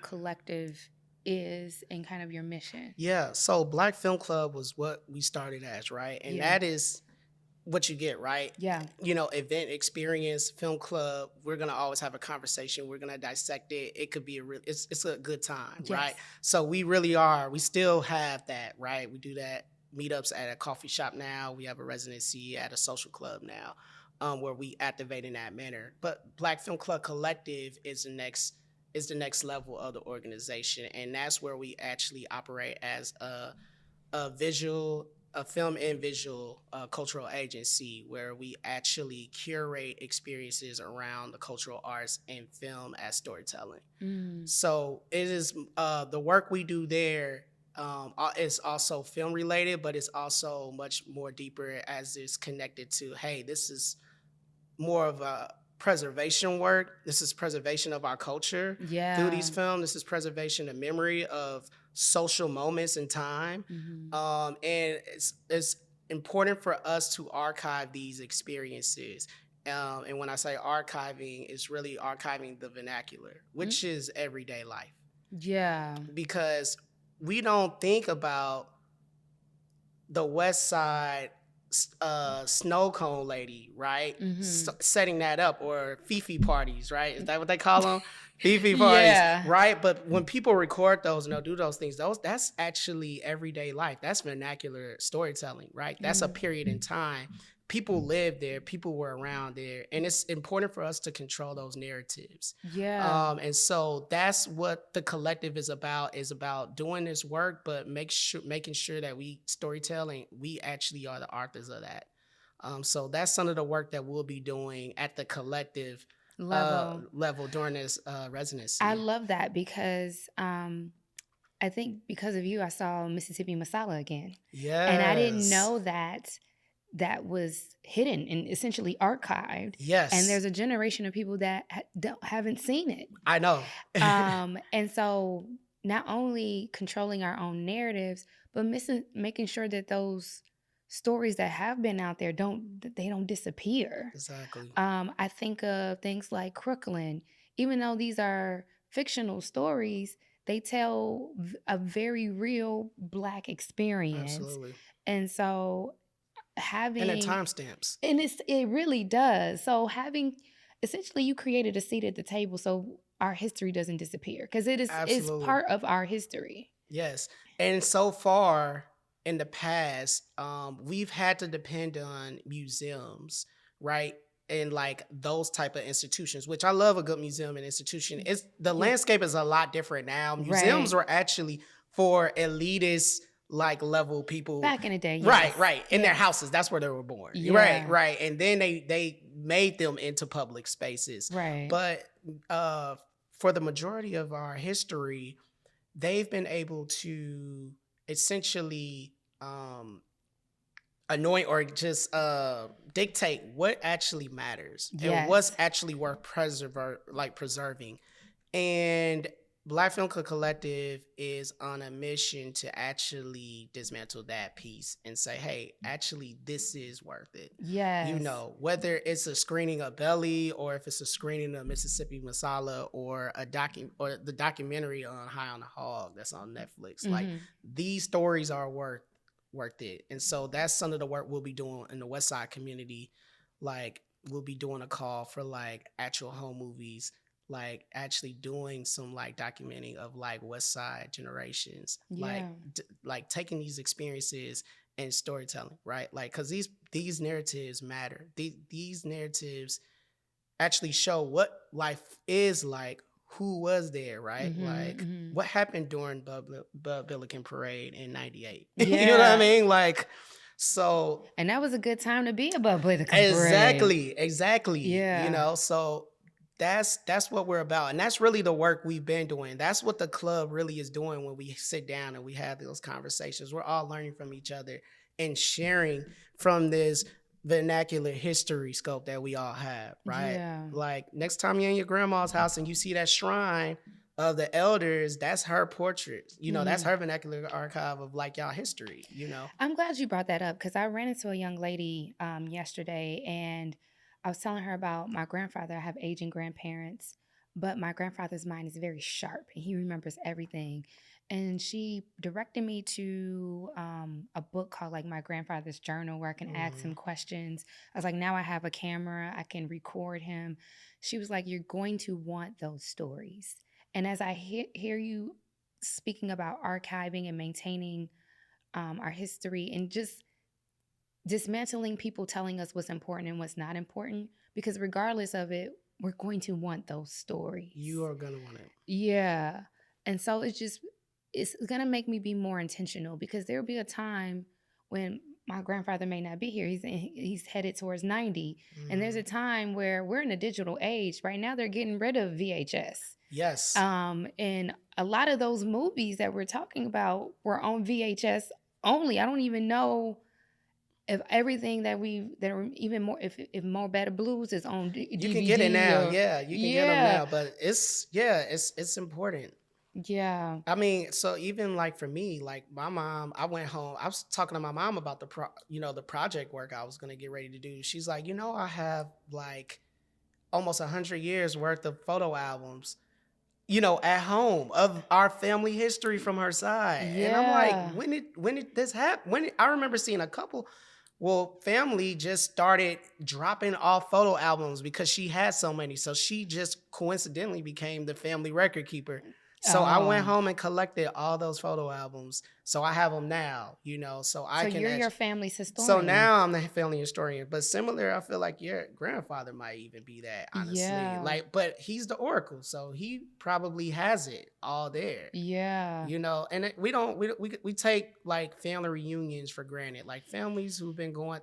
Collective is and kind of your mission. So Black Film Club was what we started as, right? And that is what you get, right? Event, experience, film club. We're gonna always have a conversation. We're gonna dissect it. It could be it's a good time, right? So we really are. We still have that, right? We do that meetups at a coffee shop now. We have a residency at a social club now, where we activate in that manner. But Black Film Club Collective is the next level of the organization, and that's where we actually operate as a visual a film and visual cultural agency where we actually curate experiences around the cultural arts and film as storytelling. So it is the work we do there is also film related, but it's also much more deeper as it's connected to, hey, this is more of a preservation work. This is preservation of our culture through these films. This is preservation of memory of social moments in time. And it's important for us to archive these experiences. And when I say archiving, it's really archiving the vernacular, which is everyday life. Yeah. Because we don't think about the West Side snow cone lady, right? Setting that up, or Fifi parties, right? Is that what they call them? Fifi parties, right? But when people record those and they'll do those things, that's actually everyday life. That's vernacular storytelling, right? That's a period in time. People lived there, people were around there, and it's important for us to control those narratives. And so that's what the collective is about doing this work, but making sure that storytelling, we actually are the authors of that. So that's some of the work that we'll be doing at the collective level during this residency. I love that because I think because of you, I saw Mississippi Masala again. Yes. And I didn't know that was hidden and essentially archived. Yes. And there's a generation of people that haven't seen it. I know. And so not only controlling our own narratives, but making sure that those stories that have been out there don't disappear. Exactly. I think of things like Crooklyn. Even though these are fictional stories, they tell a very real Black experience. Absolutely. And so having... And at timestamps. And it really does. So having... Essentially, you created a seat at the table so our history doesn't disappear, because it's part of our history. Yes. And so far in the past, we've had to depend on museums, right? And like those type of institutions, which I love a good museum and institution. The landscape is a lot different now. Museums were actually for elitist like level people back in the day. Yes. Right. In their houses. That's where they were born. Yeah. Right. And then they made them into public spaces. Right. But for the majority of our history, they've been able to essentially anoint or just dictate what actually matters and what's actually worth preserving. And Black Film Collective is on a mission to actually dismantle that piece and say, hey, actually, this is worth it. Yes. You know, whether it's a screening of Belly or if it's a screening of Mississippi Masala or the documentary on High on the Hog that's on Netflix. Like, these stories are worth it. And so that's some of the work we'll be doing in the West Side community. Like, we'll be doing a call for like actual home movies, like actually doing some like documenting of like West Side generations, like taking these experiences and storytelling, right? Like, because these narratives matter. These narratives actually show what life is like, who was there, right? What happened during Bud Billiken Parade in '98. You know what I mean? Like, so. And that was a good time to be a Bud Billiken Parade. Exactly. Yeah. You know, so that's what we're about. And that's really the work we've been doing. That's what the club really is doing when we sit down and we have those conversations. We're all learning from each other and sharing from this vernacular history scope that we all have, right? Yeah. Like, next time you're in your grandma's house and you see that shrine of the elders, that's her portrait. You know, that's her vernacular archive of like y'all history, you know? I'm glad you brought that up, because I ran into a young lady yesterday, and I was telling her about my grandfather. I have aging grandparents, but my grandfather's mind is very sharp and he remembers everything. And she directed me to a book called like My Grandfather's Journal, where I can ask him questions. I was like, now I have a camera, I can record him. She was like, you're going to want those stories. And as I hear you speaking about archiving and maintaining our history and just dismantling people telling us what's important and what's not important, because regardless of it, we're going to want those stories. You are going to want it. Yeah. And so it's going to make me be more intentional, because there'll be a time when my grandfather may not be here. He's headed towards 90. And there's a Mm. time where we're in a digital age. Right now they're getting rid of VHS. Yes. And a lot of those movies that we're talking about were on VHS only. I don't even know if everything that are even more, if More Better Blues is on You can get it DVD now. or Yeah, you can get them yeah, now, but it's important. yeah, I mean, so even like for me, like my mom, I went home. I was talking to my mom about the project work I was gonna get ready to do. She's like, I have like almost 100 years worth of photo albums, at home of our family history from her side. And I'm like, yeah. when did this happen? I remember seeing a couple. Well, family just started dropping off photo albums because she had so many. So she just coincidentally became the family record keeper. So I went Oh, home and collected all those photo albums. So I have them now, so I so can you're your actually. family's So historian. now I'm the family historian. But similar, I feel like your grandfather might even be that, honestly. Yeah, Like, but he's the oracle. So he probably has it all there. yeah. And we don't we take like family reunions for granted. Like families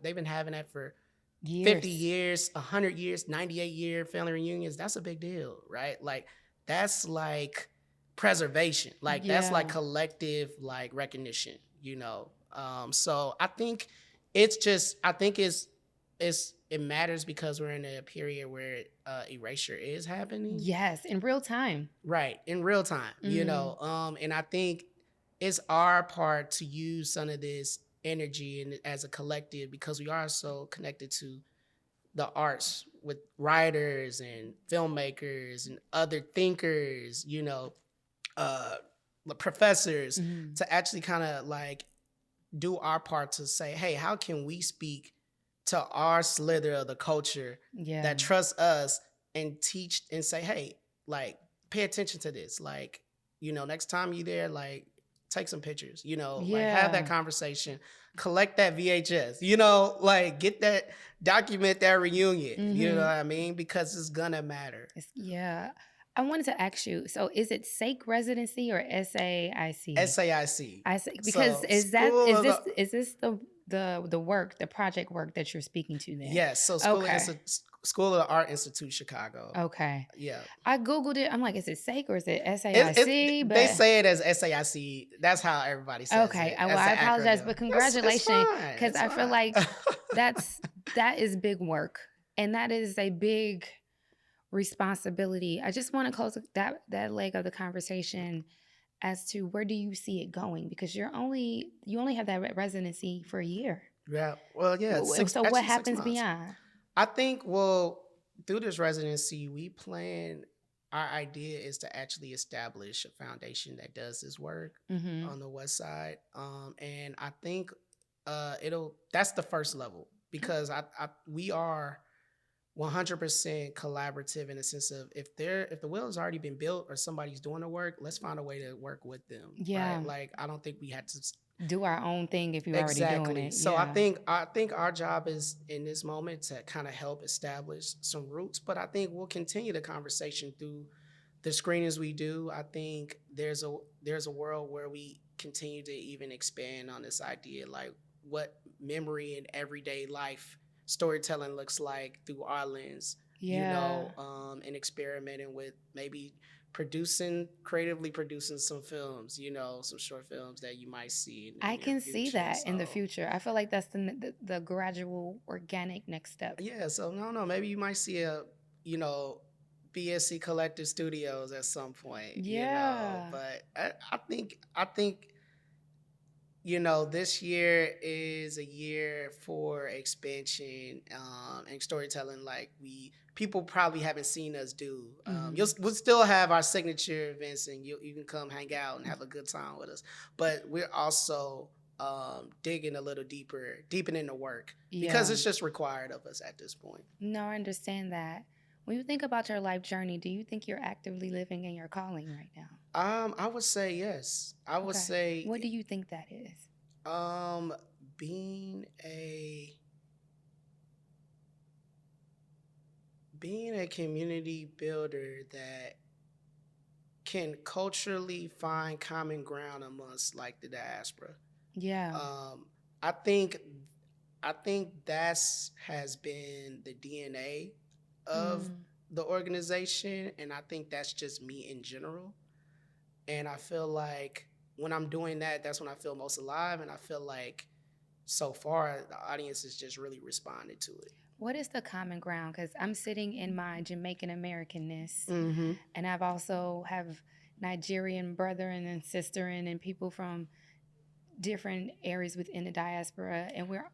they've been having that for 50 Years. years, 100 years, 98-year family reunions. That's a big deal, right? Like that's like preservation. Like that's like Yeah. collective like recognition. So I think it matters because we're in a period where erasure is happening. Yes, in real time. Right, in real time, and I think it's our part to use some of this energy and as a collective because we are so connected to the arts with writers and filmmakers and other thinkers, uh, professors, Mhm. to actually kind of like do our part to say, hey, how can we speak to our slither of the culture Yeah. that trusts us and teach and say, hey, like, pay attention to this. Like, next time you there, like, take some pictures, like have that Yeah. conversation, collect that VHS, like document that reunion, you know what Mhm. I mean? Because it's gonna matter. Yeah. I wanted to ask you, so is it SAIC residency or SAIC? SAIC. I see, because So school of the is this the work, the project work that you're speaking to then? Yes, so Okay. School of the Art Institute Chicago. Okay. Yeah. I Googled it. I'm like, is it SAIC or is it It SAIC? they But say it as SAIC. That's how everybody says okay. it. Well, That's I the apologize, acronym. but It's congratulations, fine. because It's I feel fine. like that is big work, and that is a big responsibility. I just want to close that leg of the conversation as to where do you see it going, because you only have that residency for a year. Yeah. Well, yeah, it's So what actually 6 happens months. beyond? I think, well, through this residency, our idea is to actually establish a foundation that does this work Mm-hmm. on the West Side. And I think that's the first level because we are 100% collaborative in the sense of if the wheel has already been built or somebody's doing the work, let's find a way to work with them, Yeah, right? Like I don't think we had to. do our own thing if you're already doing Exactly. it. So I Yeah. think I think our job is in this moment to kind of help establish some roots, but I think we'll continue the conversation through the screenings we do. I think there's a world where we continue to even expand on this idea, like what memory in everyday life storytelling looks like through our lens, Yeah. and experimenting with maybe creatively producing some films, some short films that you might see in the I near can see future. that in the So future. I feel like that's the gradual organic next step. yeah, so no, maybe you might see you know, BSC Collective Studios at some point. Yeah. But I think this year is a year for expansion and storytelling like people probably haven't seen us do. Hmm. We'll still have our signature events and you can come hang out and have a good time with us. But we're also digging a little deeper, deepening the work because Yeah. it's just required of us at this point. No, I understand that. When you think about your life journey, do you think you're actively living in your calling right now? I would say yes. I would Okay. say What do you think that is? um, being a being a community builder that can culturally find common ground amongst like the diaspora. Yeah. Um, I think that's has been the DNA of Mm. the organization, and I think that's just me in general. And I feel like when I'm doing that, that's when I feel most alive, and I feel like so far the audience has just really responded to it. What is the common ground? Because I'm sitting in my Jamaican Americanness, Mm-hmm. and I've also have Nigerian brother and sister and people from different areas within the diaspora, and we're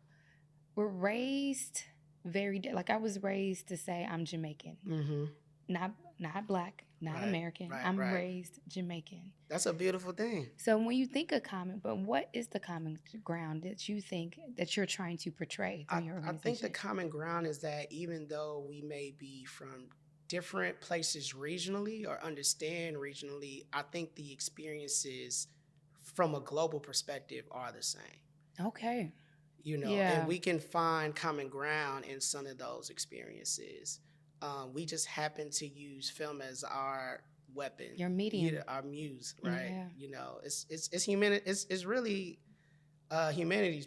raised like I was raised to say I'm Jamaican, Mm-hmm. not black, not Right. American. Right. I'm Right. raised Jamaican. That's a beautiful thing. So when you think of common, but what is the common ground that you think that you're trying to portray through your I think the organization? common ground is that even though we may be from different places regionally or understand regionally, I think the experiences from a global perspective are the same. Okay. And Yeah. we can find common ground in some of those experiences. We just happen to use film as our weapon, Your medium. our muse, right? Yeah. It's really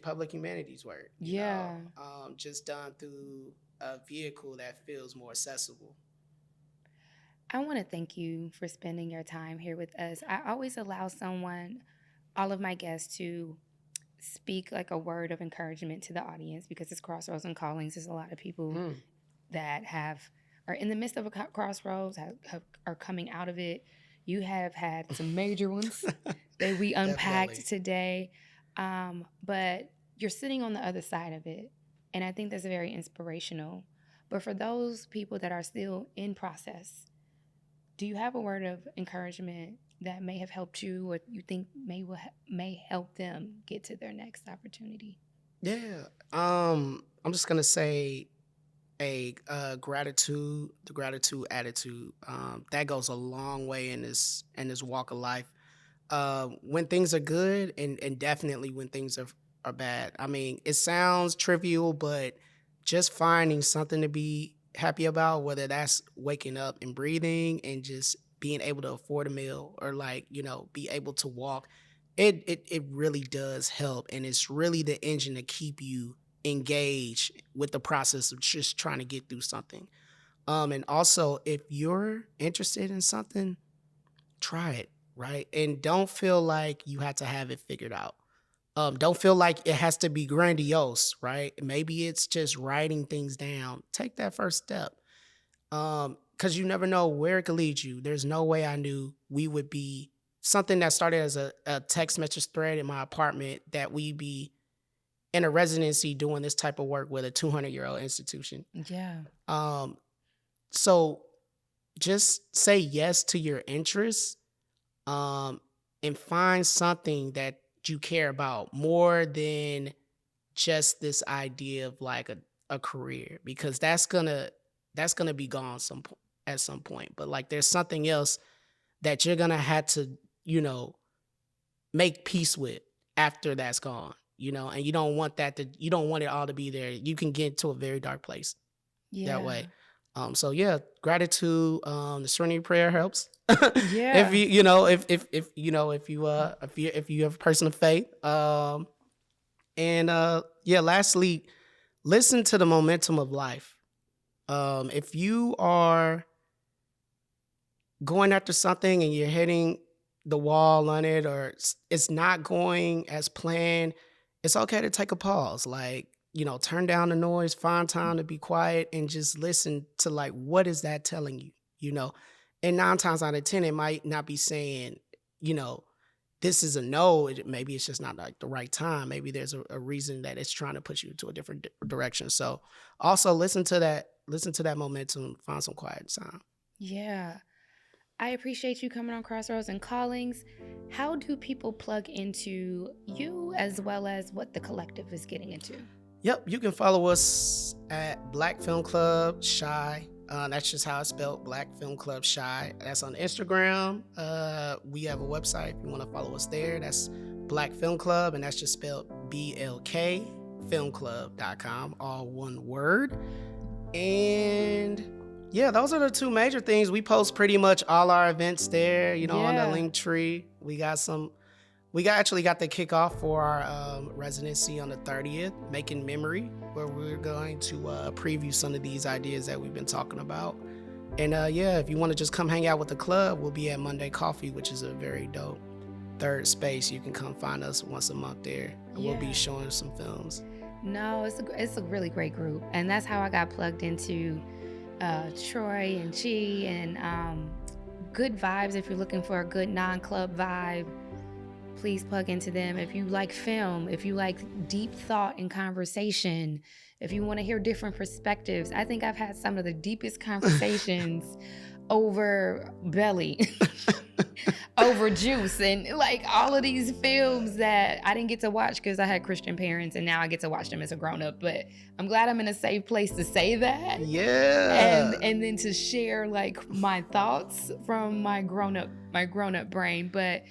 public humanities work, Yeah. just done through a vehicle that feels more accessible. I want to thank you for spending your time here with us. I always allow all of my guests, to speak like a word of encouragement to the audience, because it's Crossroads and Callings. There's a lot of people Mm. that are in the midst of a crossroads, are coming out of it. You have had some major ones that we unpacked Definitely. today, but you're sitting on the other side of it, and I think that's very inspirational. But for those people that are still in process, do you have a word of encouragement that may have helped you, or you think may help them get to their next opportunity? Yeah. I'm just gonna say the gratitude attitude. That goes a long way in this walk of life. When things are good, and definitely when things are bad. I mean, it sounds trivial, but just finding something to be happy about, whether that's waking up and breathing and just being able to afford a meal, or like, be able to walk, it really does help. And it's really the engine to keep you engaged with the process of just trying to get through something. And also, if you're interested in something, try it, right? And don't feel like you have to have it figured out. Don't feel like it has to be grandiose, right? Maybe it's just writing things down. Take that first step. Because you never know where it could lead you. There's no way I knew we would be something that started as a text message thread in my apartment, that we be in a residency doing this type of work with a 200-year-old institution. Yeah. So just say yes to your interests, and find something that you care about more than just this idea of like a career, because that's gonna be gone at some point. But like, there's something else that you're gonna have to, make peace with after that's gone, and you don't want it all to be there. You can get to a very dark place that way. So yeah, gratitude, the serenity prayer helps. Yeah. If you have a person of faith. Lastly, listen to the momentum of life. If you are going after something and you're hitting the wall on it, or it's not going as planned, it's okay to take a pause. Like, turn down the noise, find time to be quiet, and just listen to, like, what is that telling you, and 9 times out of 10, it might not be saying, this is a no. Maybe it's just not like the right time. Maybe there's a reason that it's trying to push you to a different direction. So also listen to that momentum, find some quiet time. Yeah. I appreciate you coming on Crossroads and Callings. How do people plug into you, as well as what the collective is getting into? Yep, you can follow us at Black Film Club Shy. That's just how it's spelled, Black Film Club Shy. That's on Instagram. We have a website if you want to follow us there. That's Black Film Club, and that's just spelled BLK filmclub.com, all one word. And yeah, those are the 2 major things. We post pretty much all our events there, on the link tree. We got some We actually got the kickoff for our residency on the 30th, Making Memory, where we're going to preview some of these ideas that we've been talking about. And yeah, if you want to just come hang out with the club, we'll be at Monday Coffee, which is a very dope third space. You can come find us once a month there, and we'll be showing some films. No, it's a really great group, and that's how I got plugged into Troy and Chi, and good vibes. If you're looking for a good non-club vibe, please plug into them. If you like film, if you like deep thought and conversation, if you want to hear different perspectives, I think I've had some of the deepest conversations over Belly, over Juice, and like all of these films that I didn't get to watch because I had Christian parents, and now I get to watch them as a grown-up. But I'm glad I'm in a safe place to say that. Yeah. And then to share like my thoughts from my grown-up brain. But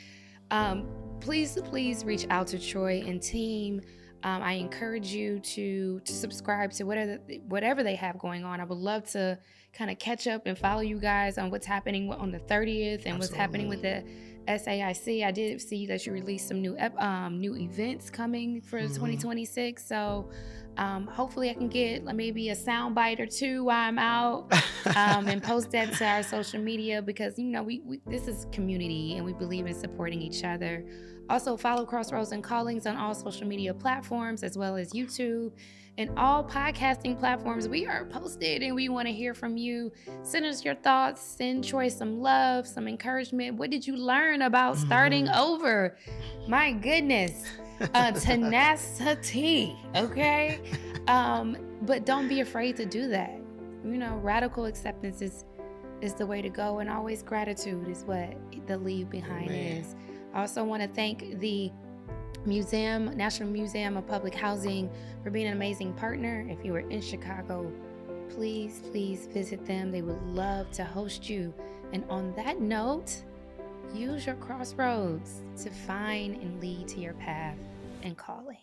please reach out to Troy and team. I encourage you to subscribe to whatever they have going on. I would love to kind of catch up and follow you guys on what's happening on the 30th and what's happening with the SAIC. I did see that you released some new events coming for 2026. So hopefully I can get maybe a sound bite or two while I'm out and post that to our social media, because we this is community and we believe in supporting each other. Also follow Crossroads and Callings on all social media platforms, as well as YouTube and all podcasting platforms. We are posted and we want to hear from you. Send us your thoughts, send Troy some love, some encouragement. What did you learn about starting over? My goodness. Tenacity, okay? But don't be afraid to do that. Radical acceptance is the way to go, and always gratitude is what the leave behind is. I also want to thank the National Museum of Public Housing for being an amazing partner. If you are in Chicago, please visit them. They would love to host you. And on that note, use your crossroads to find and lead to your path and calling.